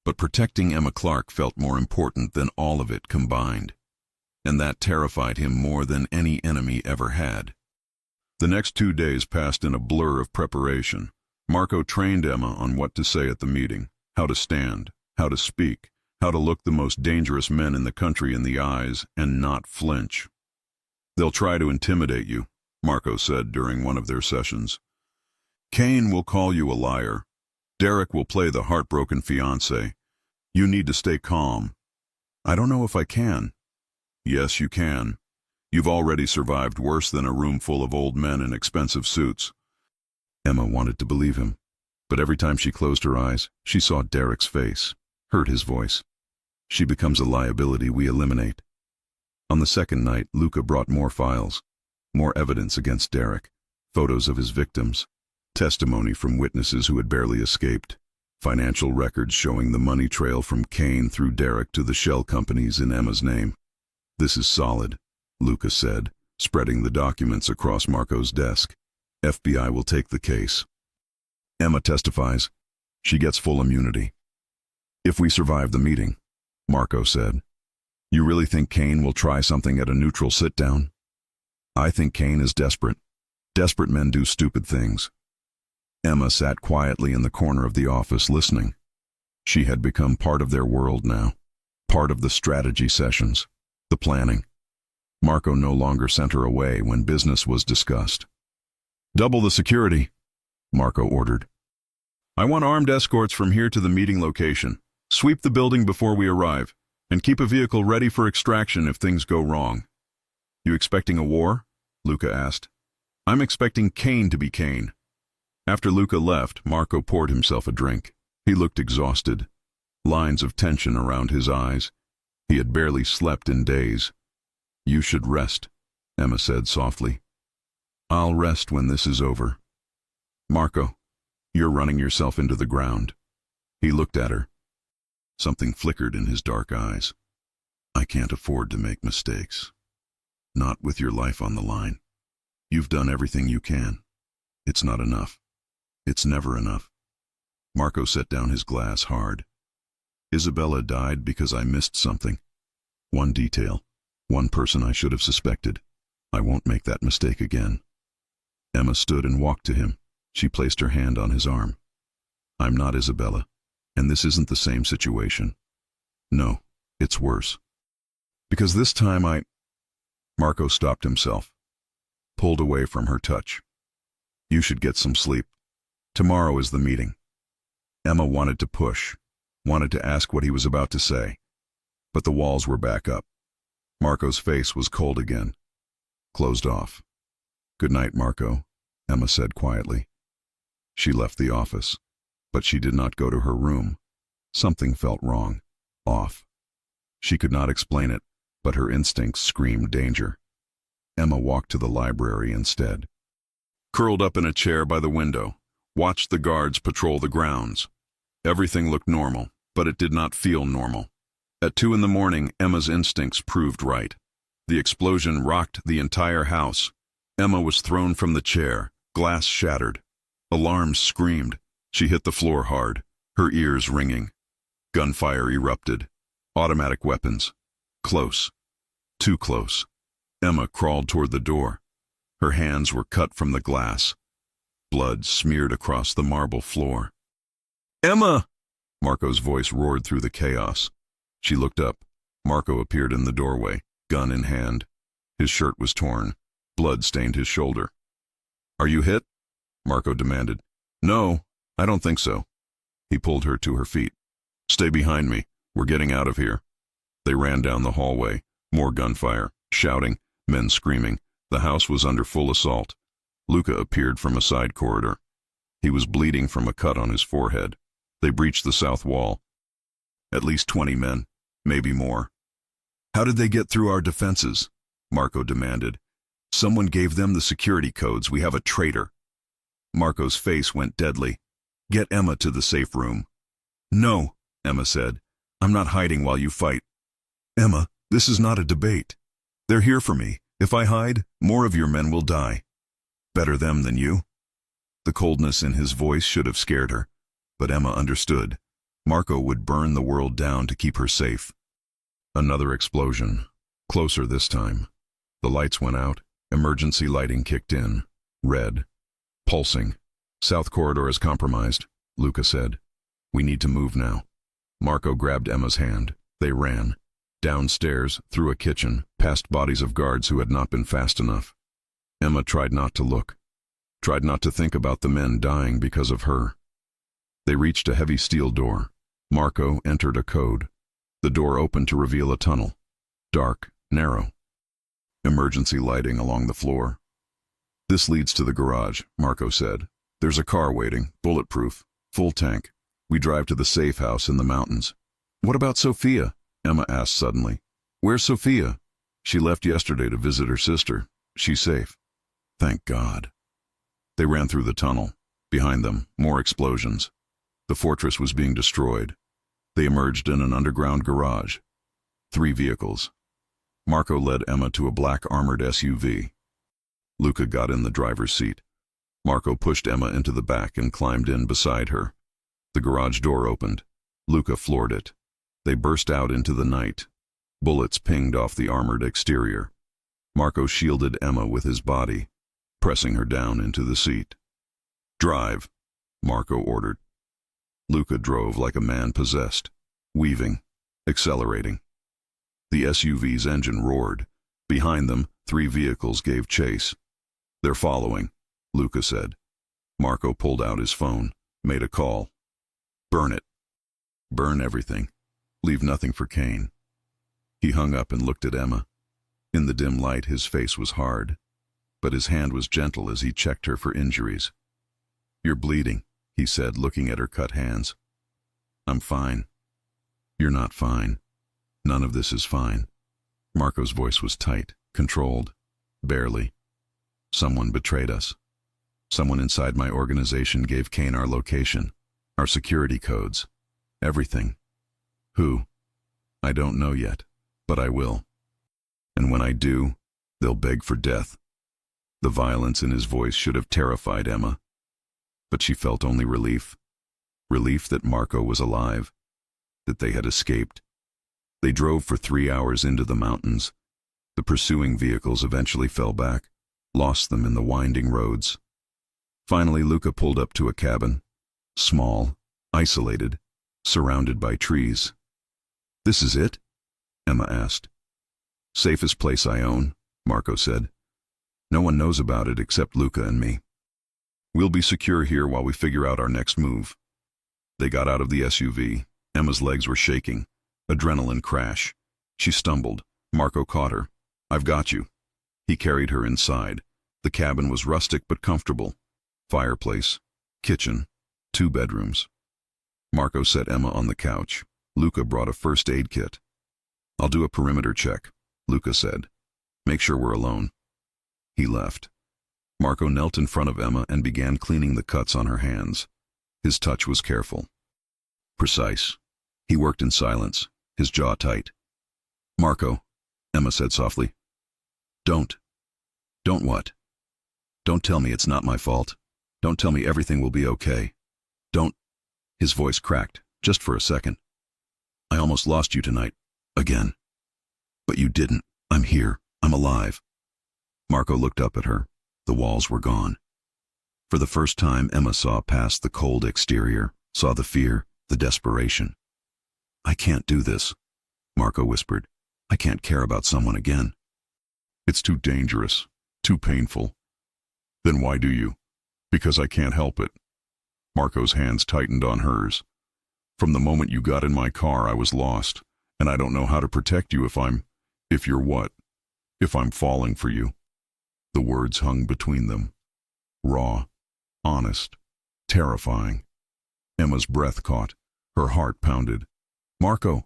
But protecting Emma Clark felt more important than all of it combined, and that terrified him more than any enemy ever had. The next 2 days passed in a blur of preparation. Marco trained Emma on what to say at the meeting, how to stand, how to speak, how to look the most dangerous men in the country in the eyes and not flinch. They'll try to intimidate you, Marco said during one of their sessions. Kane will call you a liar. Derek will play the heartbroken fiancé. You need to stay calm. I don't know if I can. Yes, you can. You've already survived worse than a room full of old men in expensive suits. Emma wanted to believe him, but every time she closed her eyes, she saw Derek's face, heard his voice. She becomes a liability we eliminate. On the second night, Luca brought more files, more evidence against Derek, photos of his victims, testimony from witnesses who had barely escaped, financial records showing the money trail from Kane through Derek to the shell companies in Emma's name. "This is solid," Luca said, spreading the documents across Marco's desk. "FBI will take the case." Emma testifies. She gets full immunity. "If we survive the meeting," Marco said. "You really think Kane will try something at a neutral sit-down?" "I think Kane is desperate. Desperate men do stupid things." Emma sat quietly in the corner of the office listening. She had become part of their world now, part of the strategy sessions, the planning. Marco no longer sent her away when business was discussed. "Double the security," Marco ordered. "I want armed escorts from here to the meeting location. Sweep the building before we arrive, and keep a vehicle ready for extraction if things go wrong." "You expecting a war?" Luca asked. "I'm expecting Kane to be Kane." After Luca left, Marco poured himself a drink. He looked exhausted, lines of tension around his eyes. He had barely slept in days. "You should rest," Emma said softly. "I'll rest when this is over." "Marco, you're running yourself into the ground." He looked at her. Something flickered in his dark eyes. "I can't afford to make mistakes. Not with your life on the line. You've done everything you can. It's not enough. It's never enough." Marco set down his glass hard. "Isabella died because I missed something. One detail, one person I should have suspected. I won't make that mistake again." Emma stood and walked to him. She placed her hand on his arm. "I'm not Isabella, and this isn't the same situation. No, it's worse. Because this time Marco stopped himself, pulled away from her touch. "You should get some sleep. Tomorrow is the meeting." Emma wanted to push, wanted to ask what he was about to say, but the walls were back up. Marco's face was cold again, closed off. "Good night, Marco," Emma said quietly. She left the office, but she did not go to her room. Something felt wrong, off. She could not explain it, but her instincts screamed danger. Emma walked to the library instead. Curled up in a chair by the window, watched the guards patrol the grounds. Everything looked normal, but it did not feel normal. At 2 in the morning, Emma's instincts proved right. The explosion rocked the entire house. Emma was thrown from the chair, glass shattered. Alarms screamed. She hit the floor hard, her ears ringing. Gunfire erupted. Automatic weapons. Close. Too close. Emma crawled toward the door. Her hands were cut from the glass. Blood smeared across the marble floor. "Emma!" Marco's voice roared through the chaos. She looked up. Marco appeared in the doorway, gun in hand. His shirt was torn. Blood stained his shoulder. "Are you hit?" Marco demanded. "No, I don't think so." He pulled her to her feet. "Stay behind me. We're getting out of here." They ran down the hallway. More gunfire, shouting, men screaming. The house was under full assault. Luca appeared from a side corridor. He was bleeding from a cut on his forehead. They breached the south wall. At least 20 men, maybe more. "How did they get through our defenses?" Marco demanded. "Someone gave them the security codes. We have a traitor." Marco's face went deadly. "Get Emma to the safe room." "No," Emma said. "I'm not hiding while you fight." "Emma, this is not a debate. They're here for me. If I hide, more of your men will die. Better them than you." The coldness in his voice should have scared her, but Emma understood. Marco would burn the world down to keep her safe. Another explosion. Closer this time. The lights went out. Emergency lighting kicked in. Red. Pulsing. "South corridor is compromised," Luca said. "We need to move now." Marco grabbed Emma's hand. They ran. Downstairs, through a kitchen, past bodies of guards who had not been fast enough. Emma tried not to look. Tried not to think about the men dying because of her. They reached a heavy steel door. Marco entered a code. The door opened to reveal a tunnel. Dark, narrow. Emergency lighting along the floor. "This leads to the garage," Marco said. There's a car waiting, bulletproof, full tank. We drive to the safe house in the mountains. What about Sophia? Emma asked suddenly. Where's Sophia? She left yesterday to visit her sister. She's safe. Thank God. They ran through the tunnel. Behind them, more explosions. The fortress was being destroyed. They emerged in an underground garage. 3 vehicles. Marco led Emma to a black armored SUV. Luca got in the driver's seat. Marco pushed Emma into the back and climbed in beside her. The garage door opened. Luca floored it. They burst out into the night. Bullets pinged off the armored exterior. Marco shielded Emma with his body, pressing her down into the seat. Drive, Marco ordered. Luca drove like a man possessed, weaving, accelerating. The SUV's engine roared. Behind them, 3 vehicles gave chase. They're following, Luca said. Marco pulled out his phone, made a call. Burn it. Burn everything. Leave nothing for Kane. He hung up and looked at Emma. In the dim light, his face was hard, but his hand was gentle as he checked her for injuries. You're bleeding, he said, looking at her cut hands. I'm fine. You're not fine. None of this is fine. Marco's voice was tight, controlled, barely. Someone betrayed us. Someone inside my organization gave Kane our location, our security codes, everything. Who? I don't know yet, but I will. And when I do, they'll beg for death. The violence in his voice should have terrified Emma. But she felt only relief. Relief that Marco was alive, that they had escaped. They drove for 3 hours into the mountains. The pursuing vehicles eventually fell back, lost them in the winding roads. Finally, Luca pulled up to a cabin, small, isolated, surrounded by trees. This is it? Emma asked. Safest place I own, Marco said. No one knows about it except Luca and me. We'll be secure here while we figure out our next move. They got out of the SUV. Emma's legs were shaking. Adrenaline crash. She stumbled. Marco caught her. I've got you. He carried her inside. The cabin was rustic but comfortable. Fireplace, kitchen, 2 bedrooms. Marco set Emma on the couch. Luca brought a first aid kit. I'll do a perimeter check, Luca said. Make sure we're alone. He left. Marco knelt in front of Emma and began cleaning the cuts on her hands. His touch was careful, precise. He worked in silence, his jaw tight. Marco, Emma said softly. Don't what? Don't tell me it's not my fault. Don't tell me everything will be okay. Don't. His voice cracked, just for a second. I almost lost you tonight, again. But you didn't. I'm here. I'm alive. Marco looked up at her. The walls were gone. For the first time, Emma saw past the cold exterior, saw the fear, the desperation. I can't do this, Marco whispered. I can't care about someone again. It's too dangerous, too painful. Then why do you? Because I can't help it. Marco's hands tightened on hers. From the moment you got in my car, I was lost, and I don't know how to protect you if you're what? If I'm falling for you. The words hung between them. Raw, honest, terrifying. Emma's breath caught. Her heart pounded. Marco,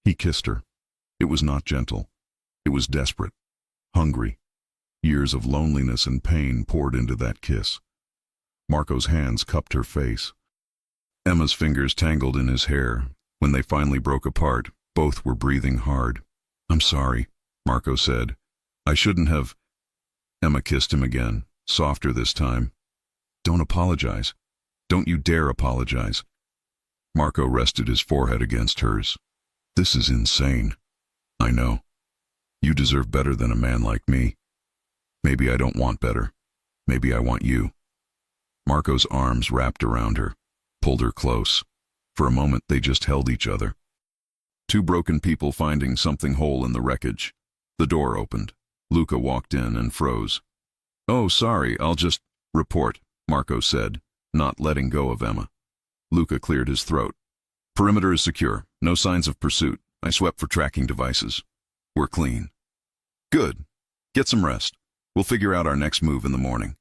He kissed her. It was not gentle. It was desperate, hungry. Years of loneliness and pain poured into that kiss. Marco's hands cupped her face. Emma's fingers tangled in his hair. When they finally broke apart, both were breathing hard. I'm sorry, Marco said. I shouldn't have. Emma kissed him again, softer this time. Don't apologize. Don't you dare apologize. Marco rested his forehead against hers. This is insane. I know. You deserve better than a man like me. Maybe I don't want better. Maybe I want you. Marco's arms wrapped around her, pulled her close. For a moment they just held each other. 2 broken people finding something whole in the wreckage. The door opened. Luca walked in and froze. Oh, sorry, I'll just report, Marco said, not letting go of Emma. Luca cleared his throat. Perimeter is secure. No signs of pursuit. I swept for tracking devices. We're clean. Good. Get some rest. We'll figure out our next move in the morning.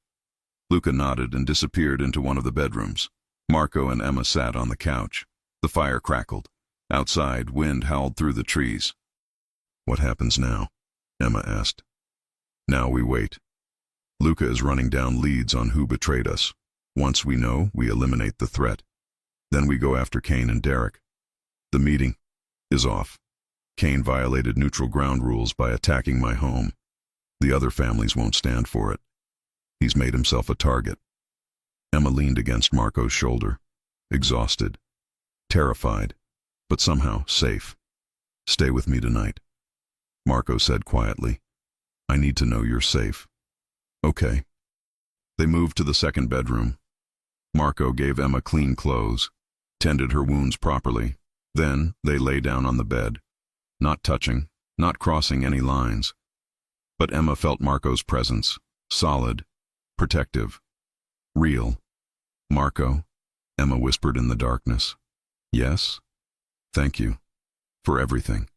Luca nodded and disappeared into one of the bedrooms. Marco and Emma sat on the couch. The fire crackled. Outside, wind howled through the trees. "What happens now?" Emma asked. "Now we wait. Luca is running down leads on who betrayed us. Once we know, we eliminate the threat. Then we go after Kane and Derek. The meeting is off. Kane violated neutral ground rules by attacking my home. The other families won't stand for it. He's made himself a target." Emma leaned against Marco's shoulder, exhausted, terrified, but somehow safe. "Stay with me tonight," Marco said quietly. "I need to know you're safe." "Okay." They moved to the second bedroom. Marco gave Emma clean clothes, tended her wounds properly. Then they lay down on the bed, not touching, not crossing any lines. But Emma felt Marco's presence, solid, protective, real. "Marco," Emma whispered in the darkness. "Yes? Thank you. For everything.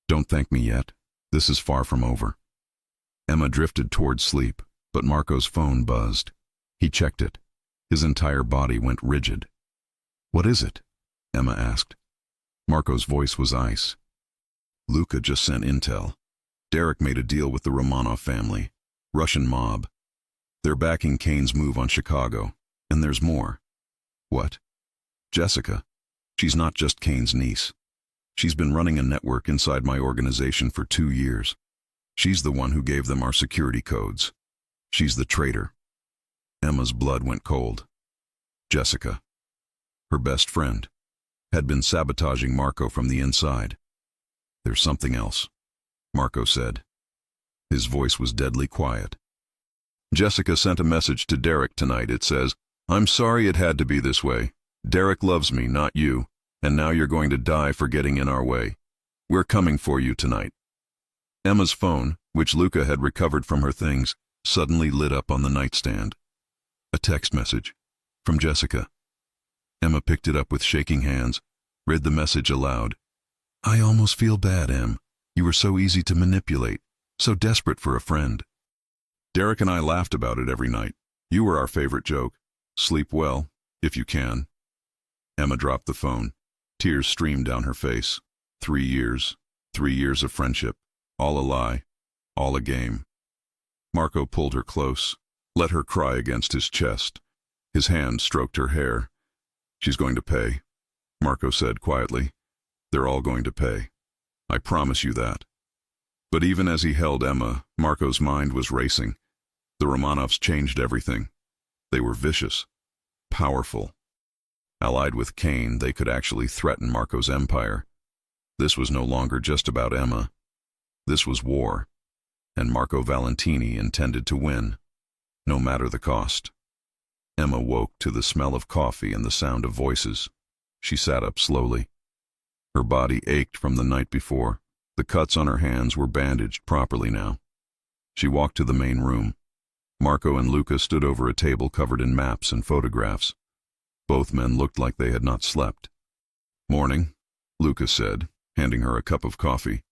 Don't thank me yet. This is far from over." Emma drifted toward sleep, but Marco's phone buzzed. He checked it. His entire body went rigid. "What is it?" Emma asked. Marco's voice was ice. "Luca just sent intel. Derek made a deal with the Romanov family, Russian mob. They're backing Kane's move on Chicago, and there's more." "What?" "Jessica. She's not just Kane's niece. She's been running a network inside my organization for 2 years. She's the one who gave them our security codes. She's the traitor." Emma's blood went cold. Jessica, her best friend, had been sabotaging Marco from the inside. "There's something else," Marco said. His voice was deadly quiet. "Jessica sent a message to Derek tonight. It says, 'I'm sorry it had to be this way. Derek loves me, not you, and now you're going to die for getting in our way. We're coming for you tonight.'" Emma's phone, which Luca had recovered from her things, suddenly lit up on the nightstand. A text message from Jessica. Emma picked it up with shaking hands, read the message aloud. "I almost feel bad, Em. You were so easy to manipulate, so desperate for a friend. Derek and I laughed about it every night. You were our favorite joke. Sleep well, if you can." Emma dropped the phone. Tears streamed down her face. 3 years. 3 years of friendship. All a lie. All a game. Marco pulled her close, let her cry against his chest. His hand stroked her hair. "She's going to pay," Marco said quietly. "They're all going to pay. I promise you that." But even as he held Emma, Marco's mind was racing. The Romanovs changed everything. They were vicious, powerful. Allied with Kane, they could actually threaten Marco's empire. This was no longer just about Emma. This was war, and Marco Valentini intended to win, no matter the cost. Emma woke to the smell of coffee and the sound of voices. She sat up slowly. Her body ached from the night before. The cuts on her hands were bandaged properly now. She walked to the main room. Marco and Luca stood over a table covered in maps and photographs. Both men looked like they had not slept. "Morning," Luca said, handing her a cup of coffee.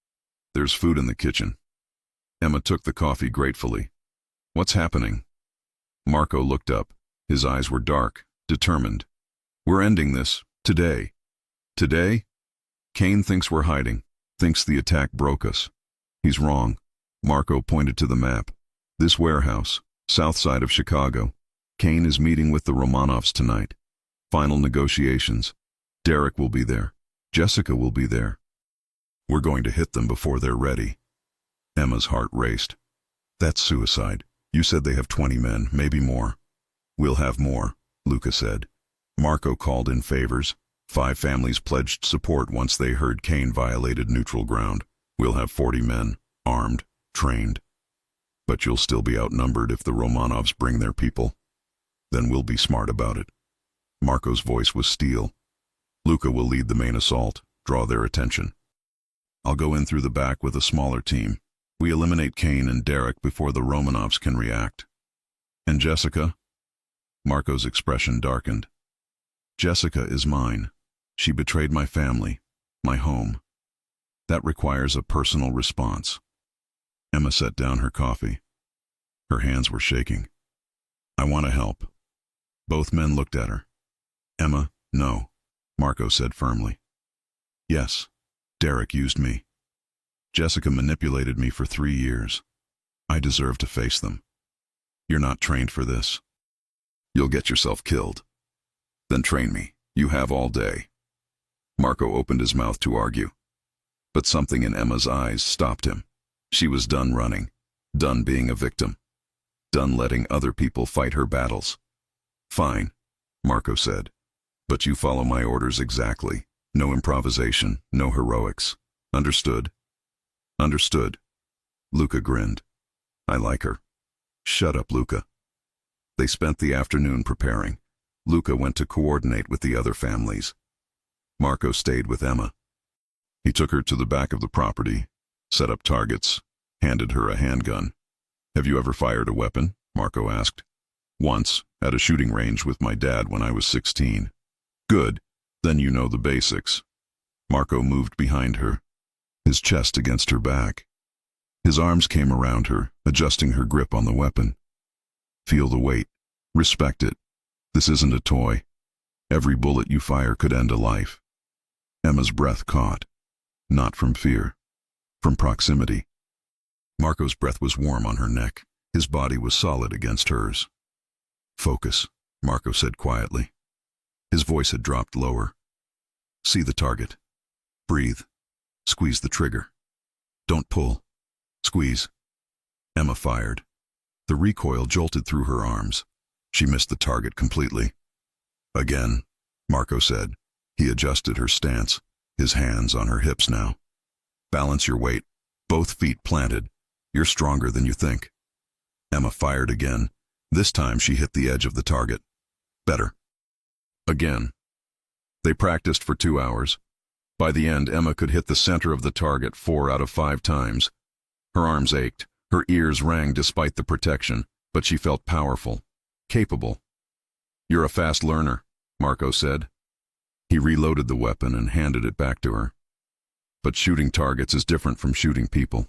"There's food in the kitchen." Emma took the coffee gratefully. "What's happening?" Marco looked up. His eyes were dark, determined. "We're ending this, today." "Today?" "Kane thinks we're hiding, thinks the attack broke us. He's wrong." Marco pointed to the map. "This warehouse, south side of Chicago. Kane is meeting with the Romanovs tonight. Final negotiations. Derek will be there. Jessica will be there. We're going to hit them before they're ready." Emma's heart raced. "That's suicide. You said they have 20 men, maybe more." "We'll have more," Luca said. Marco called in favors. 5 families pledged support once they heard Kane violated neutral ground. "We'll have 40 men, armed, trained. But you'll still be outnumbered if the Romanovs bring their people. Then we'll be smart about it." Marco's voice was steel. "Luca will lead the main assault, draw their attention. I'll go in through the back with a smaller team. We eliminate Kane and Derek before the Romanovs can react." "And Jessica?" Marco's expression darkened. "Jessica is mine. She betrayed my family, my home. That requires a personal response." Emma set down her coffee. Her hands were shaking. I want to help. Both men looked at her. Emma, no, Marco said firmly. Yes, Derek used me. Jessica manipulated me for 3 years. I deserve to face them. You're not trained for this. You'll get yourself killed. Then train me. You have all day. Marco opened his mouth to argue. But something in Emma's eyes stopped him. She was done running, done being a victim, done letting other people fight her battles. Fine, Marco said. But you follow my orders exactly. No improvisation, no heroics. Understood? Understood. Luca grinned. I like her. Shut up, Luca. They spent the afternoon preparing. Luca went to coordinate with the other families. Marco stayed with Emma. He took her to the back of the property, set up targets, handed her a handgun. Have you ever fired a weapon? Marco asked. Once, at a shooting range with my dad when I was 16. Good, then you know the basics. Marco moved behind her, his chest against her back. His arms came around her, adjusting her grip on the weapon. Feel the weight. Respect it. This isn't a toy. Every bullet you fire could end a life. Emma's breath caught. Not from fear. From proximity. Marco's breath was warm on her neck. His body was solid against hers. Focus, Marco said quietly. His voice had dropped lower. See the target. Breathe. Squeeze the trigger. Don't pull. Squeeze. Emma fired. The recoil jolted through her arms. She missed the target completely. Again, Marco said. He adjusted her stance, his hands on her hips now. Balance your weight, both feet planted. You're stronger than you think. Emma fired again. This time she hit the edge of the target. Better. Again. They practiced for 2 hours. By the end, Emma could hit the center of the target 4 out of 5 times. Her arms ached, her ears rang despite the protection, but she felt powerful, capable. You're a fast learner, Marco said. He reloaded the weapon and handed it back to her. But shooting targets is different from shooting people.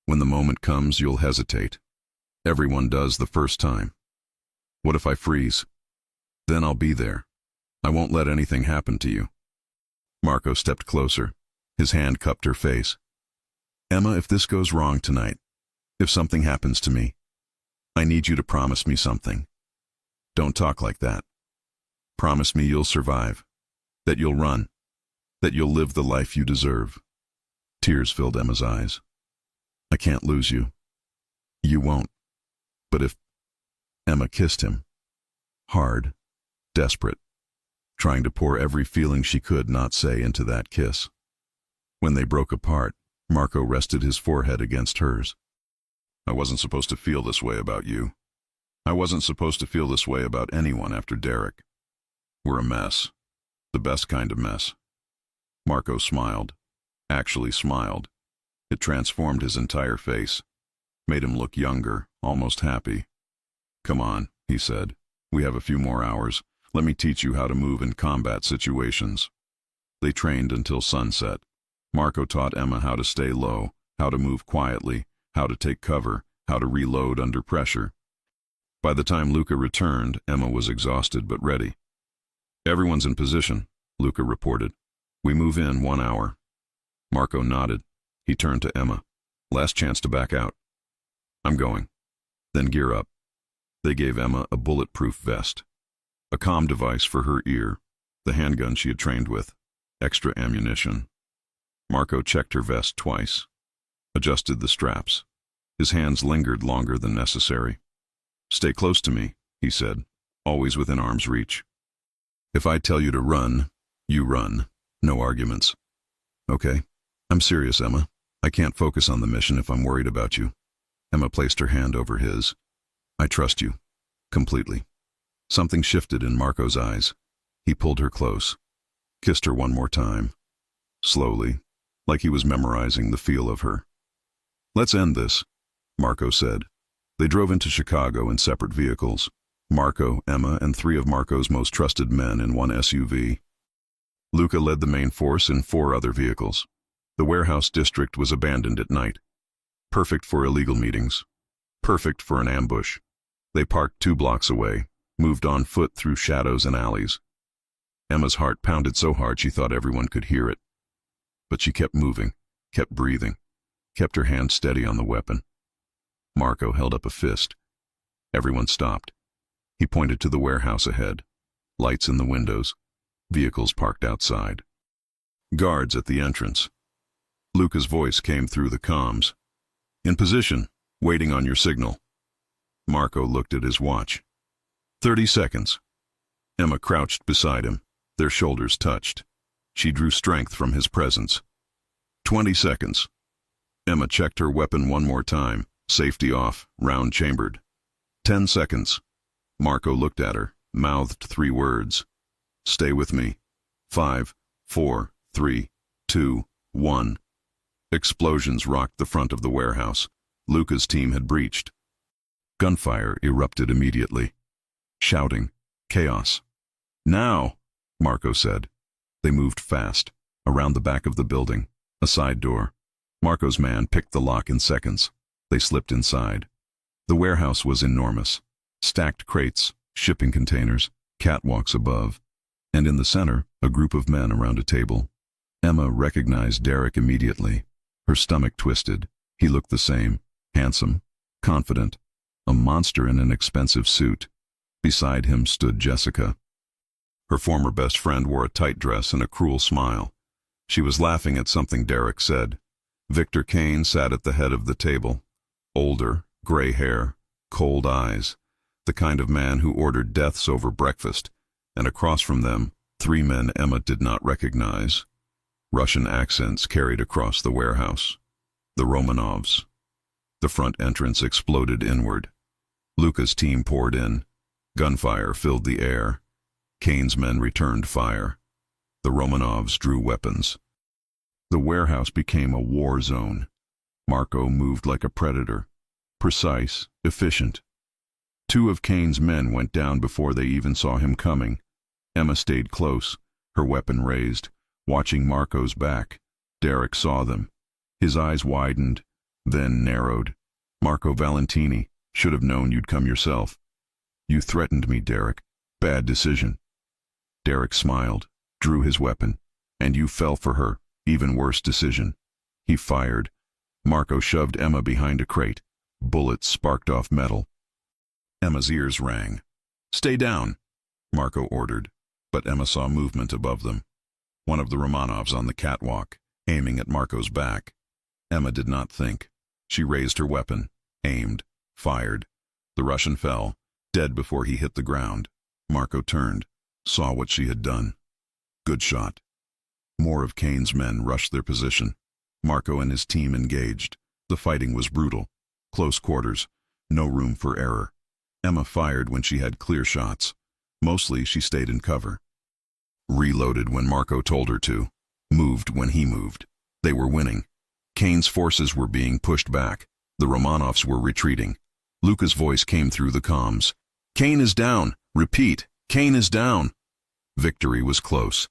When the moment comes, you'll hesitate. Everyone does the first time. What if I freeze? Then I'll be there. I won't let anything happen to you. Marco stepped closer. His hand cupped her face. Emma, if this goes wrong tonight, if something happens to me, I need you to promise me something. Don't talk like that. Promise me you'll survive, that you'll run, that you'll live the life you deserve. Tears filled Emma's eyes. I can't lose you. You won't. But if... Emma kissed him. Hard, desperate, trying to pour every feeling she could not say into that kiss. When they broke apart, Marco rested his forehead against hers. I wasn't supposed to feel this way about you. I wasn't supposed to feel this way about anyone after Derek. We're a mess. The best kind of mess. Marco smiled. Actually smiled. It transformed his entire face. Made him look younger, almost happy. Come on, he said. We have a few more hours. Let me teach you how to move in combat situations. They trained until sunset. Marco taught Emma how to stay low, how to move quietly, how to take cover, how to reload under pressure. By the time Luca returned, Emma was exhausted but ready. Everyone's in position, Luca reported. We move in 1 hour. Marco nodded. He turned to Emma. Last chance to back out. I'm going. Then gear up. They gave Emma a bulletproof vest, a comm device for her ear, the handgun she had trained with, extra ammunition. Marco checked her vest twice, adjusted the straps. His hands lingered longer than necessary. Stay close to me, he said, always within arm's reach. If I tell you to run, you run. No arguments. Okay? I'm serious, Emma. I can't focus on the mission if I'm worried about you. Emma placed her hand over his. I trust you. Completely. Something shifted in Marco's eyes. He pulled her close. Kissed her one more time. Slowly, like he was memorizing the feel of her. Let's end this, Marco said. They drove into Chicago in separate vehicles. Marco, Emma, and 3 of Marco's most trusted men in one SUV. Luca led the main force in 4 other vehicles. The warehouse district was abandoned at night. Perfect for illegal meetings. Perfect for an ambush. They parked 2 blocks away, moved on foot through shadows and alleys. Emma's heart pounded so hard she thought everyone could hear it. But she kept moving, kept breathing, kept her hand steady on the weapon. Marco held up a fist. Everyone stopped. He pointed to the warehouse ahead. Lights in the windows. Vehicles parked outside. Guards at the entrance. Luca's voice came through the comms. "In position, waiting on your signal." Marco looked at his watch. 30 seconds. Emma crouched beside him. Their shoulders touched. She drew strength from his presence. 20 seconds. Emma checked her weapon one more time. Safety off, round chambered. 10 seconds. Marco looked at her, mouthed 3 words. "Stay with me." 5, 4, 3, 2, 1. Explosions rocked the front of the warehouse. Luca's team had breached. Gunfire erupted immediately. Shouting. Chaos. "Now," Marco said. They moved fast, around the back of the building, a side door. Marco's man picked the lock in seconds. They slipped inside. The warehouse was enormous. Stacked crates, shipping containers, catwalks above. And in the center, a group of men around a table. Emma recognized Derek immediately. Her stomach twisted. He looked the same, handsome, confident, a monster in an expensive suit. Beside him stood Jessica. Her former best friend wore a tight dress and a cruel smile. She was laughing at something Derek said. Victor Kane sat at the head of the table. Older, gray hair, cold eyes. The kind of man who ordered deaths over breakfast. And across from them, 3 men Emma did not recognize. Russian accents carried across the warehouse. The Romanovs. The front entrance exploded inward. Luca's team poured in. Gunfire filled the air. Kane's men returned fire. The Romanovs drew weapons. The warehouse became a war zone. Marco moved like a predator. Precise, efficient. 2 of Kane's men went down before they even saw him coming. Emma stayed close, her weapon raised, watching Marco's back. Derek saw them. His eyes widened, then narrowed. "Marco Valentini, should have known you'd come yourself." "You threatened me, Derek. Bad decision." Derek smiled, drew his weapon. "And you fell for her. Even worse decision." He fired. Marco shoved Emma behind a crate. Bullets sparked off metal. Emma's ears rang. "Stay down," Marco ordered, but Emma saw movement above them. One of the Romanovs on the catwalk, aiming at Marco's back. Emma did not think. She raised her weapon, aimed, fired. The Russian fell, dead before he hit the ground. Marco turned, saw what she had done. Good shot. More of Kane's men rushed their position. Marco and his team engaged. The fighting was brutal. Close quarters. No room for error. Emma fired when she had clear shots. Mostly she stayed in cover. Reloaded when Marco told her to. Moved when he moved. They were winning. Kane's forces were being pushed back. The Romanovs were retreating. Luca's voice came through the comms. "Kane is down. Repeat, Kane is down." Victory was close.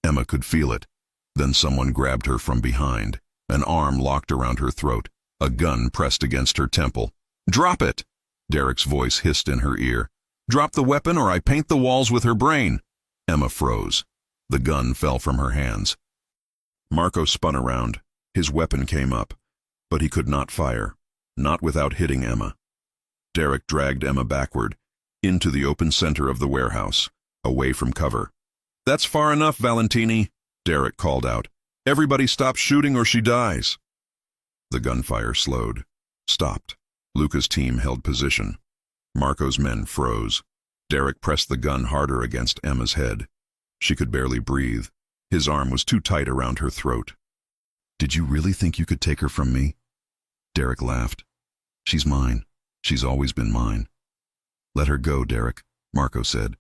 Emma could feel it. Then someone grabbed her from behind. An arm locked around her throat. A gun pressed against her temple. "Drop it!" Derek's voice hissed in her ear. "Drop the weapon or I paint the walls with her brain." Emma froze. The gun fell from her hands. Marco spun around. His weapon came up, but he could not fire. Not without hitting Emma. Derek dragged Emma backward, into the open center of the warehouse, away from cover. "That's far enough, Valentini," Derek called out. "Everybody stop shooting or she dies." The gunfire slowed, stopped. Luca's team held position. Marco's men froze. Derek pressed the gun harder against Emma's head. She could barely breathe. His arm was too tight around her throat. "Did you really think you could take her from me?" Derek laughed. "She's mine. She's always been mine." "Let her go, Derek," Marco said.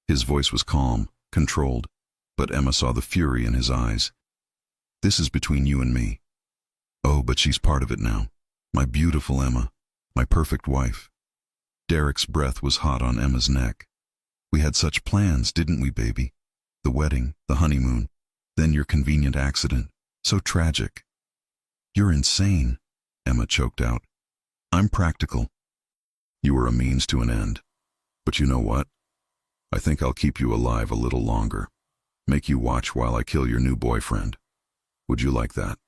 His voice was calm, controlled, but Emma saw the fury in his eyes. "This is between you and me." "Oh, but she's part of it now. My beautiful Emma. My perfect wife." Derek's breath was hot on Emma's neck. "We had such plans, didn't we, baby? The wedding, the honeymoon, then your convenient accident. So tragic." "You're insane," Emma choked out. "I'm practical." You were a means to an end. But you know what? I think I'll keep you alive a little longer. Make you watch while I kill your new boyfriend. Would you like that?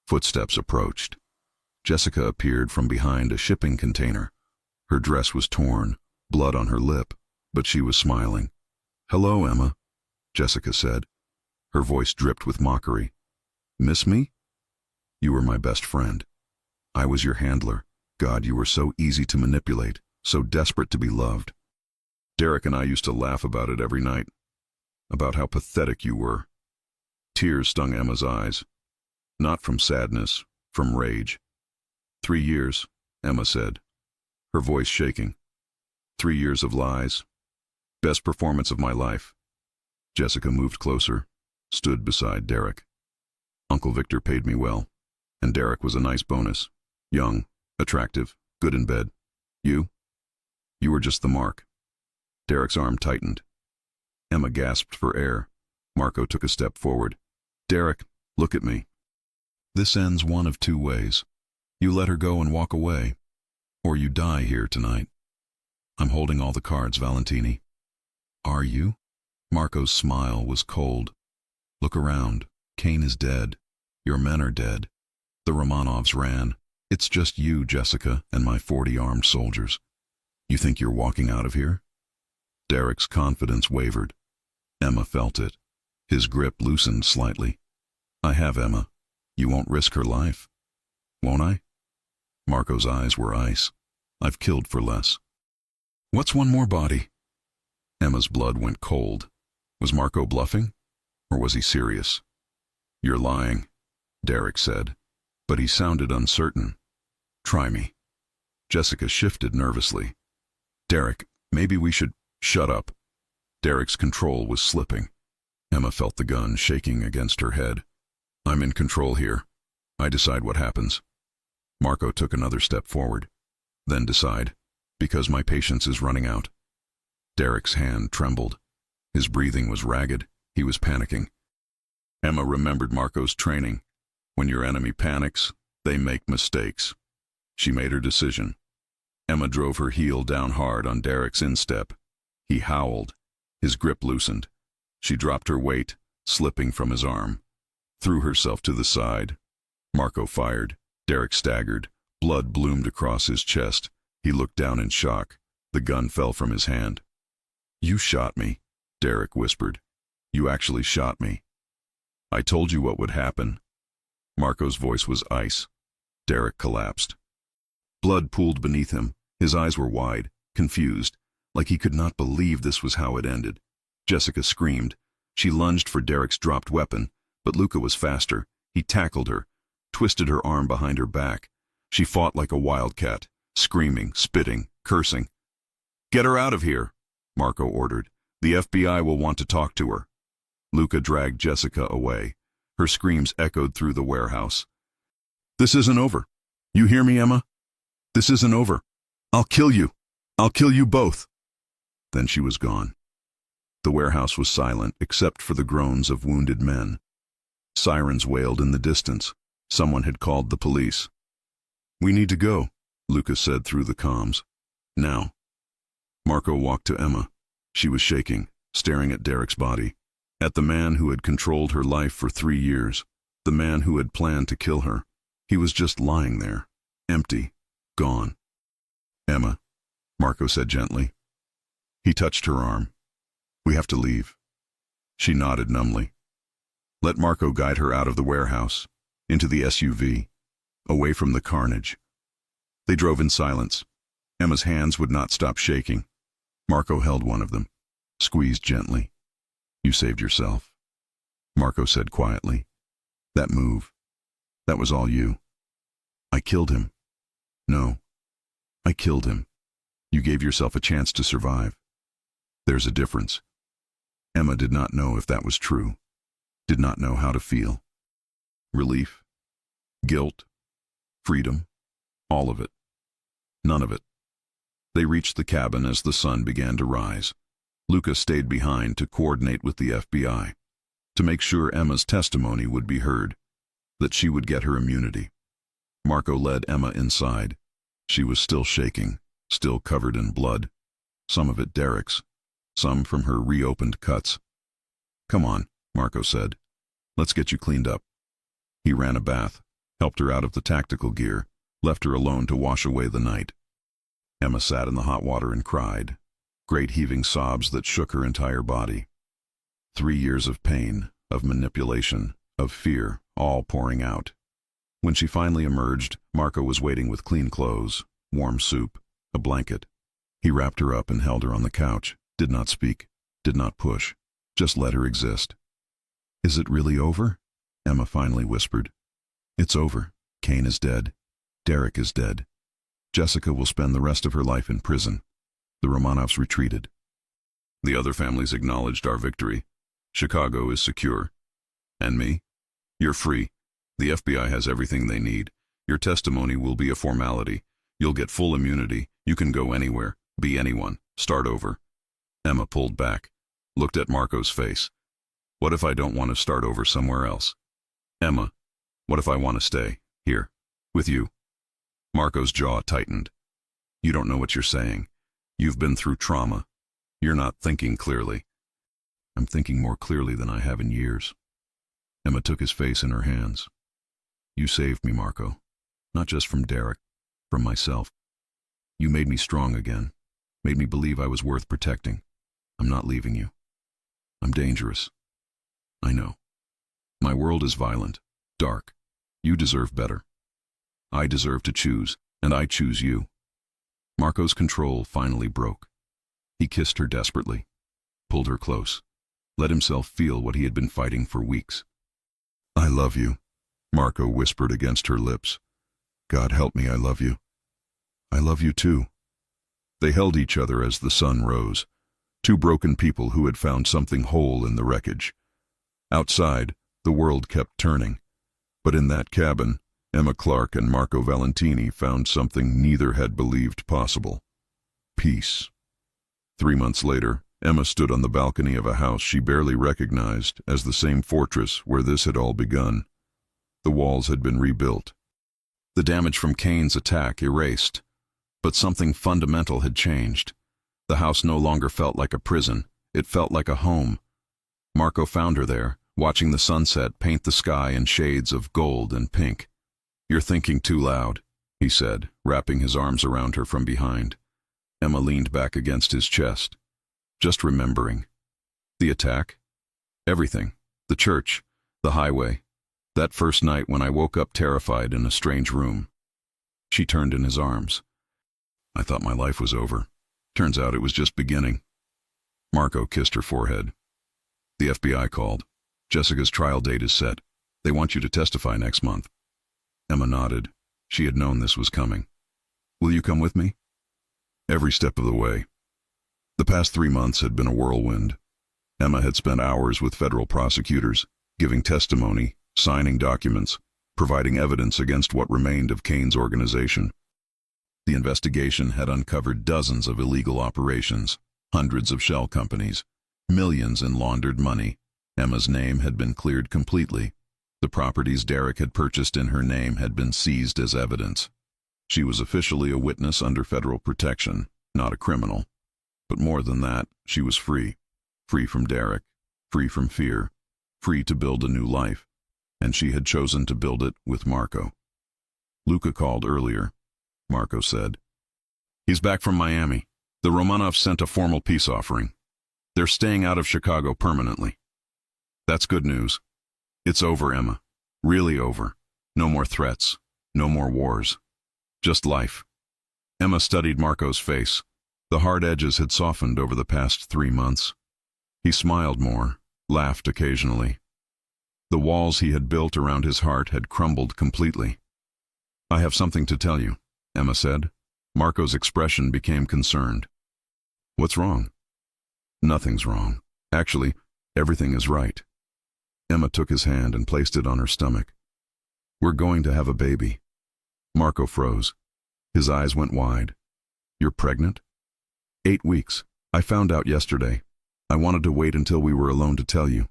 Footsteps approached. Jessica appeared from behind a shipping container. Her dress was torn, blood on her lip, but she was smiling. "Hello, Emma," Jessica said. Her voice dripped with mockery. "Miss me? You were my best friend. I was your handler. God, you were so easy to manipulate, so desperate to be loved. Derek and I used to laugh about it every night, about how pathetic you were." Tears stung Emma's eyes. Not from sadness, from rage. 3 years, Emma said, her voice shaking. 3 years of lies. Best performance of my life. Jessica moved closer, stood beside Derek. Uncle Victor paid me well, and Derek was a nice bonus. Young, attractive, good in bed. You were just the mark. Derek's arm tightened. Emma gasped for air. Marco took a step forward. "Derek, look at me. This ends one of 2 ways. You let her go and walk away, or you die here tonight. I'm holding all the cards, Valentini." "Are you?" Marco's smile was cold. "Look around. Kane is dead. Your men are dead. The Romanovs ran. It's just you, Jessica, and my 40 armed soldiers. You think you're walking out of here?" Derek's confidence wavered. Emma felt it. His grip loosened slightly. "I have Emma. You won't risk her life, won't I?" Marco's eyes were ice. "I've killed for less." "What's one more body?" Emma's blood went cold. Was Marco bluffing? Or was he serious? "You're lying," Derek said, but he sounded uncertain. "Try me." Jessica shifted nervously. "Derek, maybe we should—" "Shut up." Derek's control was slipping. Emma felt the gun shaking against her head. "I'm in control here. I decide what happens." Marco took another step forward. "Then decide, because my patience is running out." Derek's hand trembled. His breathing was ragged. He was panicking. Emma remembered Marco's training. When your enemy panics, they make mistakes. She made her decision. Emma drove her heel down hard on Derek's instep. He howled. His grip loosened. She dropped her weight, slipping from his arm. Threw herself to the side. Marco fired. Derek staggered. Blood bloomed across his chest. He looked down in shock. The gun fell from his hand. "You shot me," Derek whispered. "You actually shot me. I told you what would happen." Marco's voice was ice. Derek collapsed. Blood pooled beneath him. His eyes were wide, confused, like he could not believe this was how it ended. Jessica screamed. She lunged for Derek's dropped weapon, but Luca was faster. He tackled her, twisted her arm behind her back. She fought like a wildcat, screaming, spitting, cursing. "Get her out of here," Marco ordered. "The FBI will want to talk to her." Luca dragged Jessica away. Her screams echoed through the warehouse. "This isn't over. You hear me, Emma? This isn't over. I'll kill you. I'll kill you both." Then she was gone. The warehouse was silent except for the groans of wounded men. Sirens wailed in the distance. Someone had called the police. "We need to go," Luca said through the comms. "Now." Marco walked to Emma. She was shaking, staring at Derek's body, at the man who had controlled her life for 3 years, the man who had planned to kill her. He was just lying there, empty, gone. "Emma," Marco said gently. He touched her arm. "We have to leave." She nodded numbly. Let Marco guide her out of the warehouse, into the SUV, away from the carnage. They drove in silence. Emma's hands would not stop shaking. Marco held one of them, squeezed gently. "You saved yourself," Marco said quietly. "That move, that was all you." "I killed him." "No, I killed him. You gave yourself a chance to survive. There's a difference." Emma did not know if that was true, did not know how to feel. Relief, guilt, freedom, all of it. None of it. They reached the cabin as the sun began to rise. Luca stayed behind to coordinate with the FBI, to make sure Emma's testimony would be heard, that she would get her immunity. Marco led Emma inside. She was still shaking, still covered in blood. Some of it Derek's, some from her reopened cuts. "Come on," Marco said. "Let's get you cleaned up." He ran a bath, helped her out of the tactical gear, left her alone to wash away the night. Emma sat in the hot water and cried, great heaving sobs that shook her entire body. 3 years of pain, of manipulation, of fear, all pouring out. When she finally emerged, Marco was waiting with clean clothes, warm soup, a blanket. He wrapped her up and held her on the couch, did not speak, did not push, just let her exist. "Is it really over?" Emma finally whispered. "It's over. Kane is dead. Derek is dead. Jessica will spend the rest of her life in prison." The Romanovs retreated. "The other families acknowledged our victory. Chicago is secure. And me? You're free. The FBI has everything they need. Your testimony will be a formality. You'll get full immunity. You can go anywhere, be anyone, start over." Emma pulled back, looked at Marco's face. "What if I don't want to start over somewhere else? Emma, what if I want to stay here, with you?" Marco's jaw tightened. "You don't know what you're saying. You've been through trauma. You're not thinking clearly." "I'm thinking more clearly than I have in years." Emma took his face in her hands. "You saved me, Marco. Not just from Derek, from myself. You made me strong again, made me believe I was worth protecting. I'm not leaving you. I'm dangerous. I know. My world is violent, dark. You deserve better. I deserve to choose, and I choose you." Marco's control finally broke. He kissed her desperately, pulled her close, let himself feel what he had been fighting for weeks. "I love you," Marco whispered against her lips. "God help me, I love you. I love you too." They held each other as the sun rose, two broken people who had found something whole in the wreckage. Outside, the world kept turning, but in that cabin, Emma Clark and Marco Valentini found something neither had believed possible: peace. 3 months later, Emma stood on the balcony of a house she barely recognized as the same fortress where this had all begun. The walls had been rebuilt, the damage from Kane's attack erased, but something fundamental had changed. The house no longer felt like a prison, it felt like a home. Marco found her there, watching the sunset paint the sky in shades of gold and pink. "You're thinking too loud," he said, wrapping his arms around her from behind. Emma leaned back against his chest. "Just remembering. The attack. Everything. The church. The highway. That first night when I woke up terrified in a strange room." She turned in his arms. "I thought my life was over. Turns out it was just beginning." Marco kissed her forehead. "The FBI called. Jessica's trial date is set. They want you to testify next month." Emma nodded. She had known this was coming. "Will you come with me?" "Every step of the way." The past 3 months had been a whirlwind. Emma had spent hours with federal prosecutors, giving testimony, signing documents, providing evidence against what remained of Kane's organization. The investigation had uncovered dozens of illegal operations, hundreds of shell companies, millions in laundered money. Emma's name had been cleared completely. The properties Derek had purchased in her name had been seized as evidence. She was officially a witness under federal protection, not a criminal. But more than that, she was free. Free from Derek, free from fear, free to build a new life. And she had chosen to build it with Marco. "Luca called earlier," Marco said. "He's back from Miami. The Romanovs sent a formal peace offering. They're staying out of Chicago permanently." "That's good news. It's over, Emma. Really over. No more threats. No more wars. Just life." Emma studied Marco's face. The hard edges had softened over the past 3 months. He smiled more, laughed occasionally. The walls he had built around his heart had crumbled completely. "I have something to tell you," Emma said. Marco's expression became concerned. "What's wrong?" "Nothing's wrong. Actually, everything is right." Emma took his hand and placed it on her stomach. "We're going to have a baby." Marco froze. His eyes went wide. "You're pregnant?" 8 weeks. I found out yesterday. I wanted to wait until we were alone to tell you."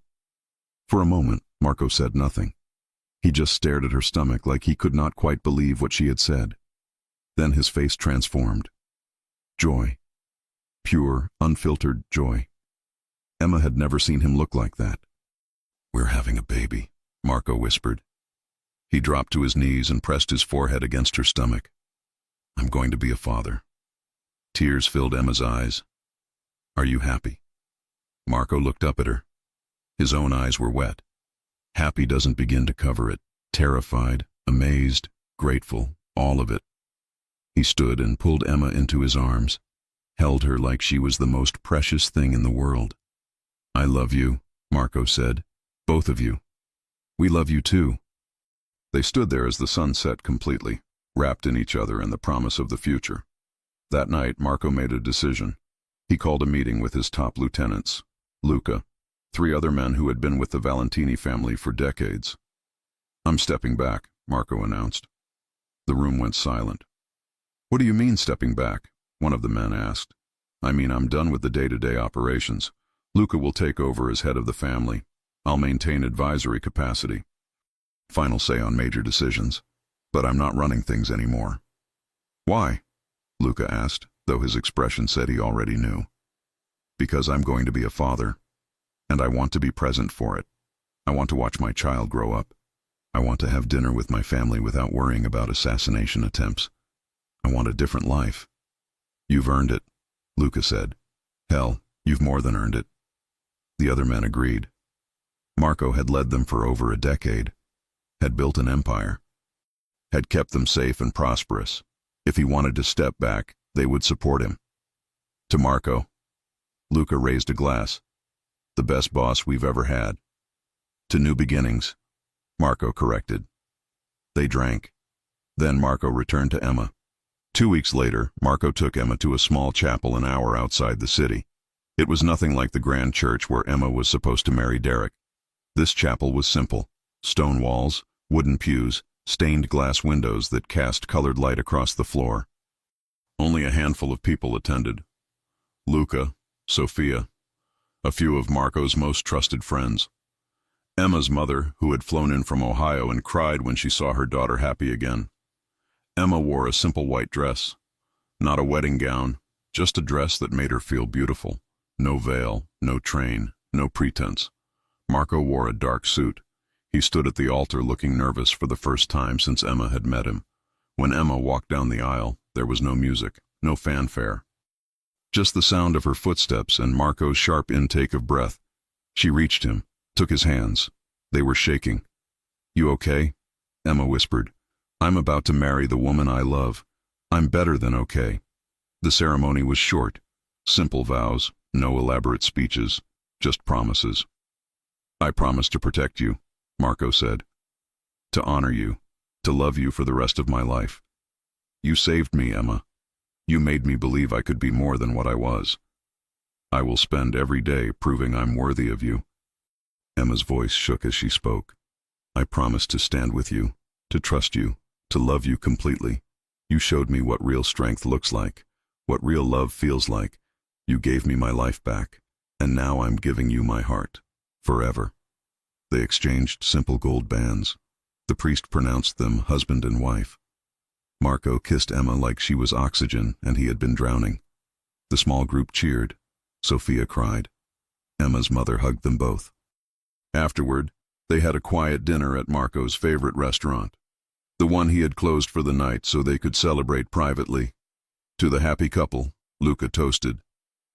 For a moment, Marco said nothing. He just stared at her stomach like he could not quite believe what she had said. Then his face transformed. Joy. Pure, unfiltered joy. Emma had never seen him look like that. "We're having a baby," Marco whispered. He dropped to his knees and pressed his forehead against her stomach. "I'm going to be a father." Tears filled Emma's eyes. "Are you happy?" Marco looked up at her. His own eyes were wet. Happy doesn't begin to cover it. Terrified, amazed, grateful, all of it. He stood and pulled Emma into his arms, held her like she was the most precious thing in the world. "I love you," Marco said. "Both of you. We love you too." They stood there as the sun set completely, wrapped in each other and the promise of the future. That night, Marco made a decision. He called a meeting with his top lieutenants, Luca, 3 other men who had been with the Valentini family for decades. "I'm stepping back," Marco announced. The room went silent. "What do you mean, stepping back?" one of the men asked. "I mean, I'm done with the day-to-day operations. Luca will take over as head of the family. I'll maintain advisory capacity. Final say on major decisions. But I'm not running things anymore." "Why?" Luca asked, though his expression said he already knew. "Because I'm going to be a father. And I want to be present for it. I want to watch my child grow up. I want to have dinner with my family without worrying about assassination attempts. I want a different life." "You've earned it," Luca said. "Hell, you've more than earned it." The other men agreed. Marco had led them for over a decade, had built an empire, had kept them safe and prosperous. If he wanted to step back, they would support him. To Marco, Luca raised a glass. "The best boss we've ever had." "To new beginnings," Marco corrected. They drank. Then Marco returned to Emma. 2 weeks later, Marco took Emma to a small chapel an hour outside the city. It was nothing like the grand church where Emma was supposed to marry Derek. This chapel was simple. Stone walls, wooden pews, stained glass windows that cast colored light across the floor. Only a handful of people attended. Luca, Sophia, a few of Marco's most trusted friends. Emma's mother, who had flown in from Ohio and cried when she saw her daughter happy again. Emma wore a simple white dress. Not a wedding gown, just a dress that made her feel beautiful. No veil, no train, no pretense. Marco wore a dark suit. He stood at the altar looking nervous for the first time since Emma had met him. When Emma walked down the aisle, there was no music, no fanfare. Just the sound of her footsteps and Marco's sharp intake of breath. She reached him, took his hands. They were shaking. "You okay?" Emma whispered. "I'm about to marry the woman I love. I'm better than okay." The ceremony was short. Simple vows, no elaborate speeches, just promises. "I promise to protect you," Marco said. "To honor you, to love you for the rest of my life. You saved me, Emma. You made me believe I could be more than what I was. I will spend every day proving I'm worthy of you." Emma's voice shook as she spoke. "I promise to stand with you, to trust you, to love you completely. You showed me what real strength looks like, what real love feels like. You gave me my life back, and now I'm giving you my heart, forever." They exchanged simple gold bands. The priest pronounced them husband and wife. Marco kissed Emma like she was oxygen and he had been drowning. The small group cheered. Sophia cried. Emma's mother hugged them both. Afterward, they had a quiet dinner at Marco's favorite restaurant, the one he had closed for the night so they could celebrate privately. To the happy couple, Luca toasted,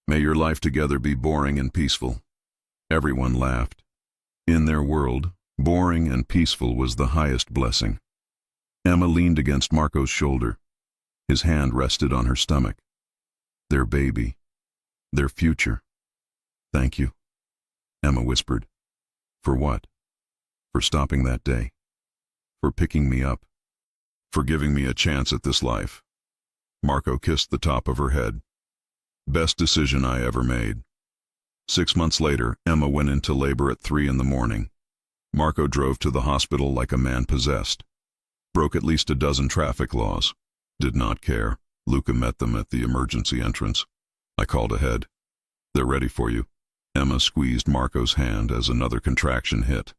"May your life together be boring and peaceful." Everyone laughed. In their world, boring and peaceful was the highest blessing. Emma leaned against Marco's shoulder. His hand rested on her stomach. Their baby. Their future. "Thank you," Emma whispered. "For what?" "For stopping that day. For picking me up. For giving me a chance at this life." Marco kissed the top of her head. "Best decision I ever made." 6 months later, Emma went into labor at 3 a.m. Marco drove to the hospital like a man possessed. Broke at least a dozen traffic laws. Did not care. Luca met them at the emergency entrance. I called ahead. "They're ready for you." Emma squeezed Marco's hand as another contraction hit.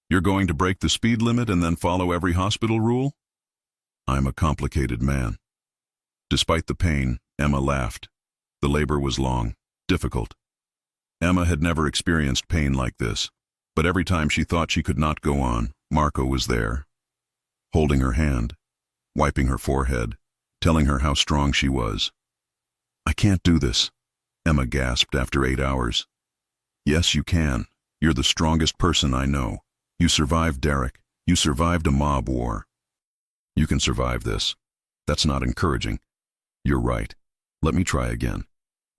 "You're going to break the speed limit and then follow every hospital rule?" "I'm a complicated man." Despite the pain, Emma laughed. The labor was long, difficult. Emma had never experienced pain like this, but every time she thought she could not go on, Marco was there, holding her hand, wiping her forehead, telling her how strong she was. "I can't do this," Emma gasped after 8 hours. "Yes, you can. You're the strongest person I know. You survived Derek. You survived a mob war. You can survive this. That's not encouraging. You're right. Let me try again.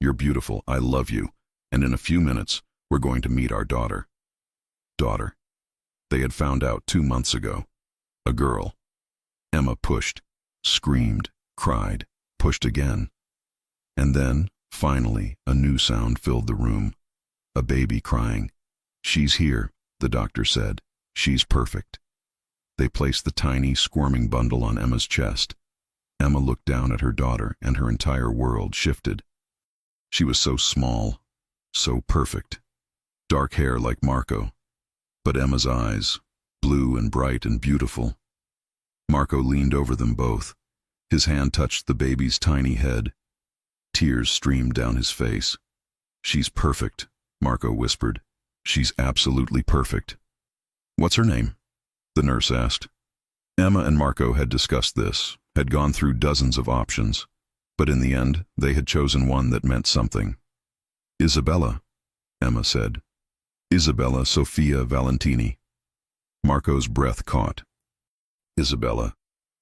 You're beautiful. I love you. And in a few minutes, we're going to meet our daughter." Daughter. They had found out 2 months ago. A girl. Emma pushed, screamed, cried, pushed again. And then, finally, a new sound filled the room. A baby crying. "She's here," the doctor said. "She's perfect." They placed the tiny, squirming bundle on Emma's chest. Emma looked down at her daughter, and her entire world shifted. She was so small, so perfect. Dark hair like Marco, but Emma's eyes, blue and bright and beautiful. Marco leaned over them both. His hand touched the baby's tiny head. Tears streamed down his face. "She's perfect," Marco whispered. "She's absolutely perfect." "What's her name?" the nurse asked. Emma and Marco had discussed this, had gone through dozens of options, but in the end, they had chosen one that meant something. "Isabella," Emma said. "Isabella Sofia Valentini." Marco's breath caught. Isabella,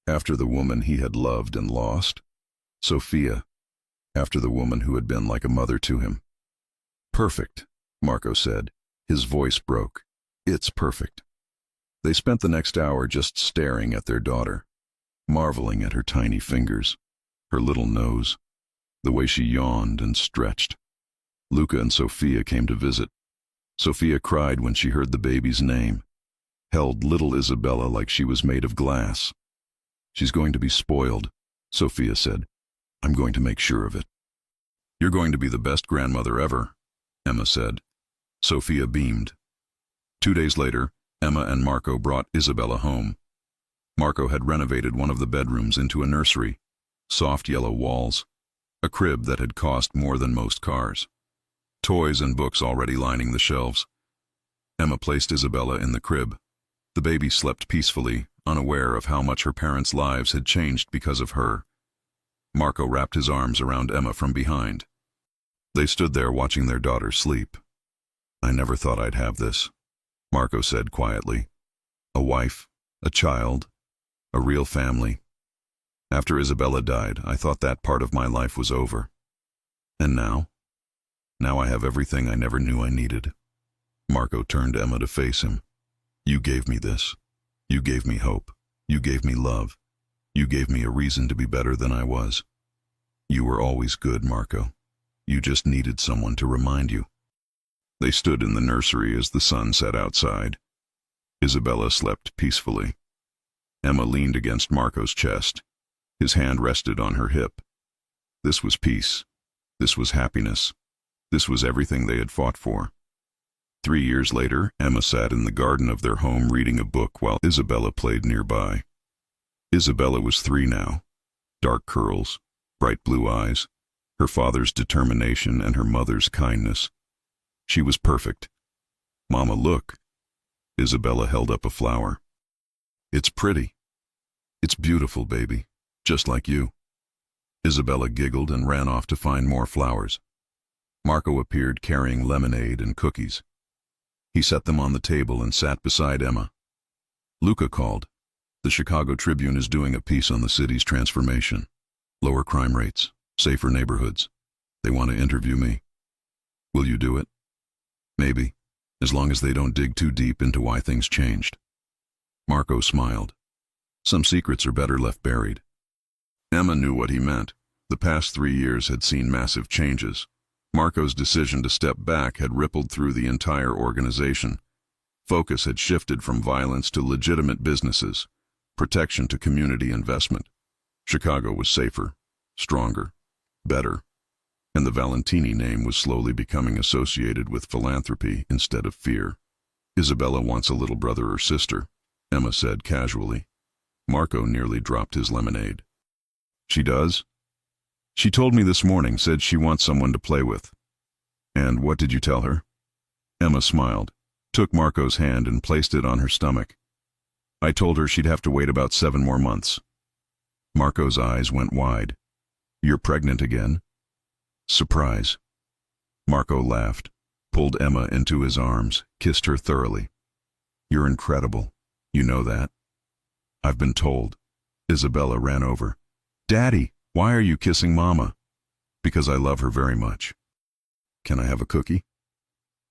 after the woman he had loved and lost. Sofia, after the woman who had been like a mother to him. "Perfect," Marco said. His voice broke. "It's perfect." They spent the next hour just staring at their daughter, marveling at her tiny fingers, her little nose, the way she yawned and stretched. Luca and Sofia came to visit. Sofia cried when she heard the baby's name, held little Isabella like she was made of glass. "She's going to be spoiled," Sofia said. "I'm going to make sure of it." "You're going to be the best grandmother ever," Emma said. Sofia beamed. 2 days later, Emma and Marco brought Isabella home. Marco had renovated one of the bedrooms into a nursery, soft yellow walls, a crib that had cost more than most cars, toys and books already lining the shelves. Emma placed Isabella in the crib. The baby slept peacefully, unaware of how much her parents' lives had changed because of her. Marco wrapped his arms around Emma from behind. They stood there watching their daughter sleep. "I never thought I'd have this," Marco said quietly. "A wife, a child, a real family. After Isabella died, I thought that part of my life was over. And now? Now I have everything I never knew I needed." Marco turned Emma to face him. "You gave me this. You gave me hope. You gave me love. You gave me a reason to be better than I was. You were always good, Marco. You just needed someone to remind you." They stood in the nursery as the sun set outside. Isabella slept peacefully. Emma leaned against Marco's chest. His hand rested on her hip. This was peace. This was happiness. This was everything they had fought for. 3 years later, Emma sat in the garden of their home reading a book while Isabella played nearby. Isabella was 3 now. Dark curls, bright blue eyes, her father's determination and her mother's kindness. She was perfect. "Mama, look." Isabella held up a flower. "It's pretty. It's beautiful, baby, just like you." Isabella giggled and ran off to find more flowers. Marco appeared carrying lemonade and cookies. He set them on the table and sat beside Emma. Luca called. "The Chicago Tribune is doing a piece on the city's transformation. Lower crime rates, safer neighborhoods. They want to interview me. Will you do it?" "Maybe, as long as they don't dig too deep into why things changed." Marco smiled. Some secrets are better left buried. Emma knew what he meant. The past 3 years had seen massive changes. Marco's decision to step back had rippled through the entire organization. Focus had shifted from violence to legitimate businesses, protection to community investment. Chicago was safer, stronger, better, and the Valentini name was slowly becoming associated with philanthropy instead of fear. "Isabella wants a little brother or sister," Emma said casually. Marco nearly dropped his lemonade. "She does?" She told me this morning, said she wants someone to play with. And what did you tell her? Emma smiled, took Marco's hand and placed it on her stomach. I told her she'd have to wait about 7 more months. Marco's eyes went wide. You're pregnant again? Surprise. Marco laughed, pulled Emma into his arms, kissed her thoroughly. You're incredible. You know that? I've been told. Isabella ran over. Daddy, why are you kissing Mama? Because I love her very much. Can I have a cookie?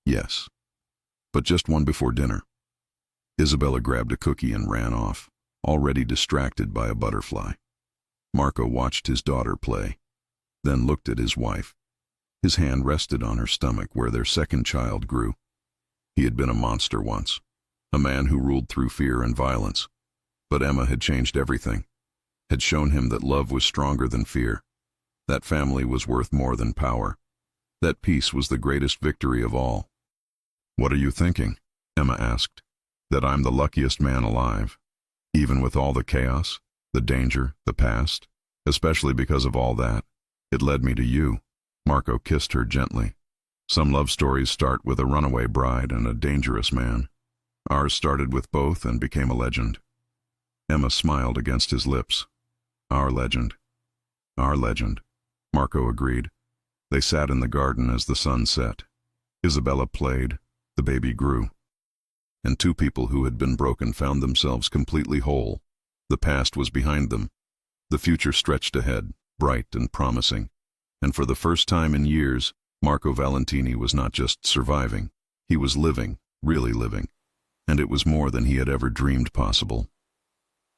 Yes. But just one before dinner. Isabella grabbed a cookie and ran off, already distracted by a butterfly. Marco watched his daughter play, then looked at his wife. His hand rested on her stomach where their second child grew. He had been a monster once, a man who ruled through fear and violence. But Emma had changed everything, had shown him that love was stronger than fear, that family was worth more than power, that peace was the greatest victory of all. What are you thinking? Emma asked. That I'm the luckiest man alive, even with all the chaos, the danger, the past, especially because of all that. It led me to you. Marco kissed her gently. Some love stories start with a runaway bride and a dangerous man. Ours started with both and became a legend. Emma smiled against his lips. Our legend. Our legend. Marco agreed. They sat in the garden as the sun set. Isabella played. The baby grew. And 2 people who had been broken found themselves completely whole. The past was behind them. The future stretched ahead, bright and promising. And for the first time in years, Marco Valentini was not just surviving. He was living, really living. And it was more than he had ever dreamed possible.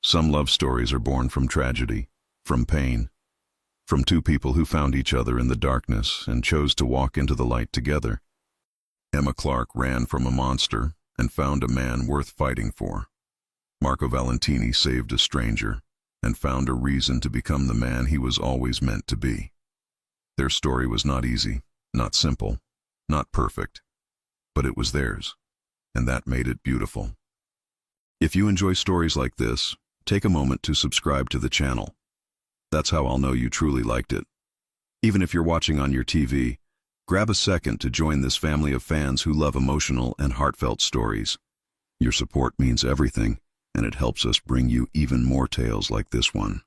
Some love stories are born from tragedy, from pain, from 2 people who found each other in the darkness and chose to walk into the light together. Emma Clark ran from a monster and found a man worth fighting for. Marco Valentini saved a stranger and found a reason to become the man he was always meant to be. Their story was not easy, not simple, not perfect, but it was theirs, and that made it beautiful. If you enjoy stories like this, take a moment to subscribe to the channel. That's how I'll know you truly liked it. Even if you're watching on your TV, grab a second to join this family of fans who love emotional and heartfelt stories. Your support means everything, and it helps us bring you even more tales like this one.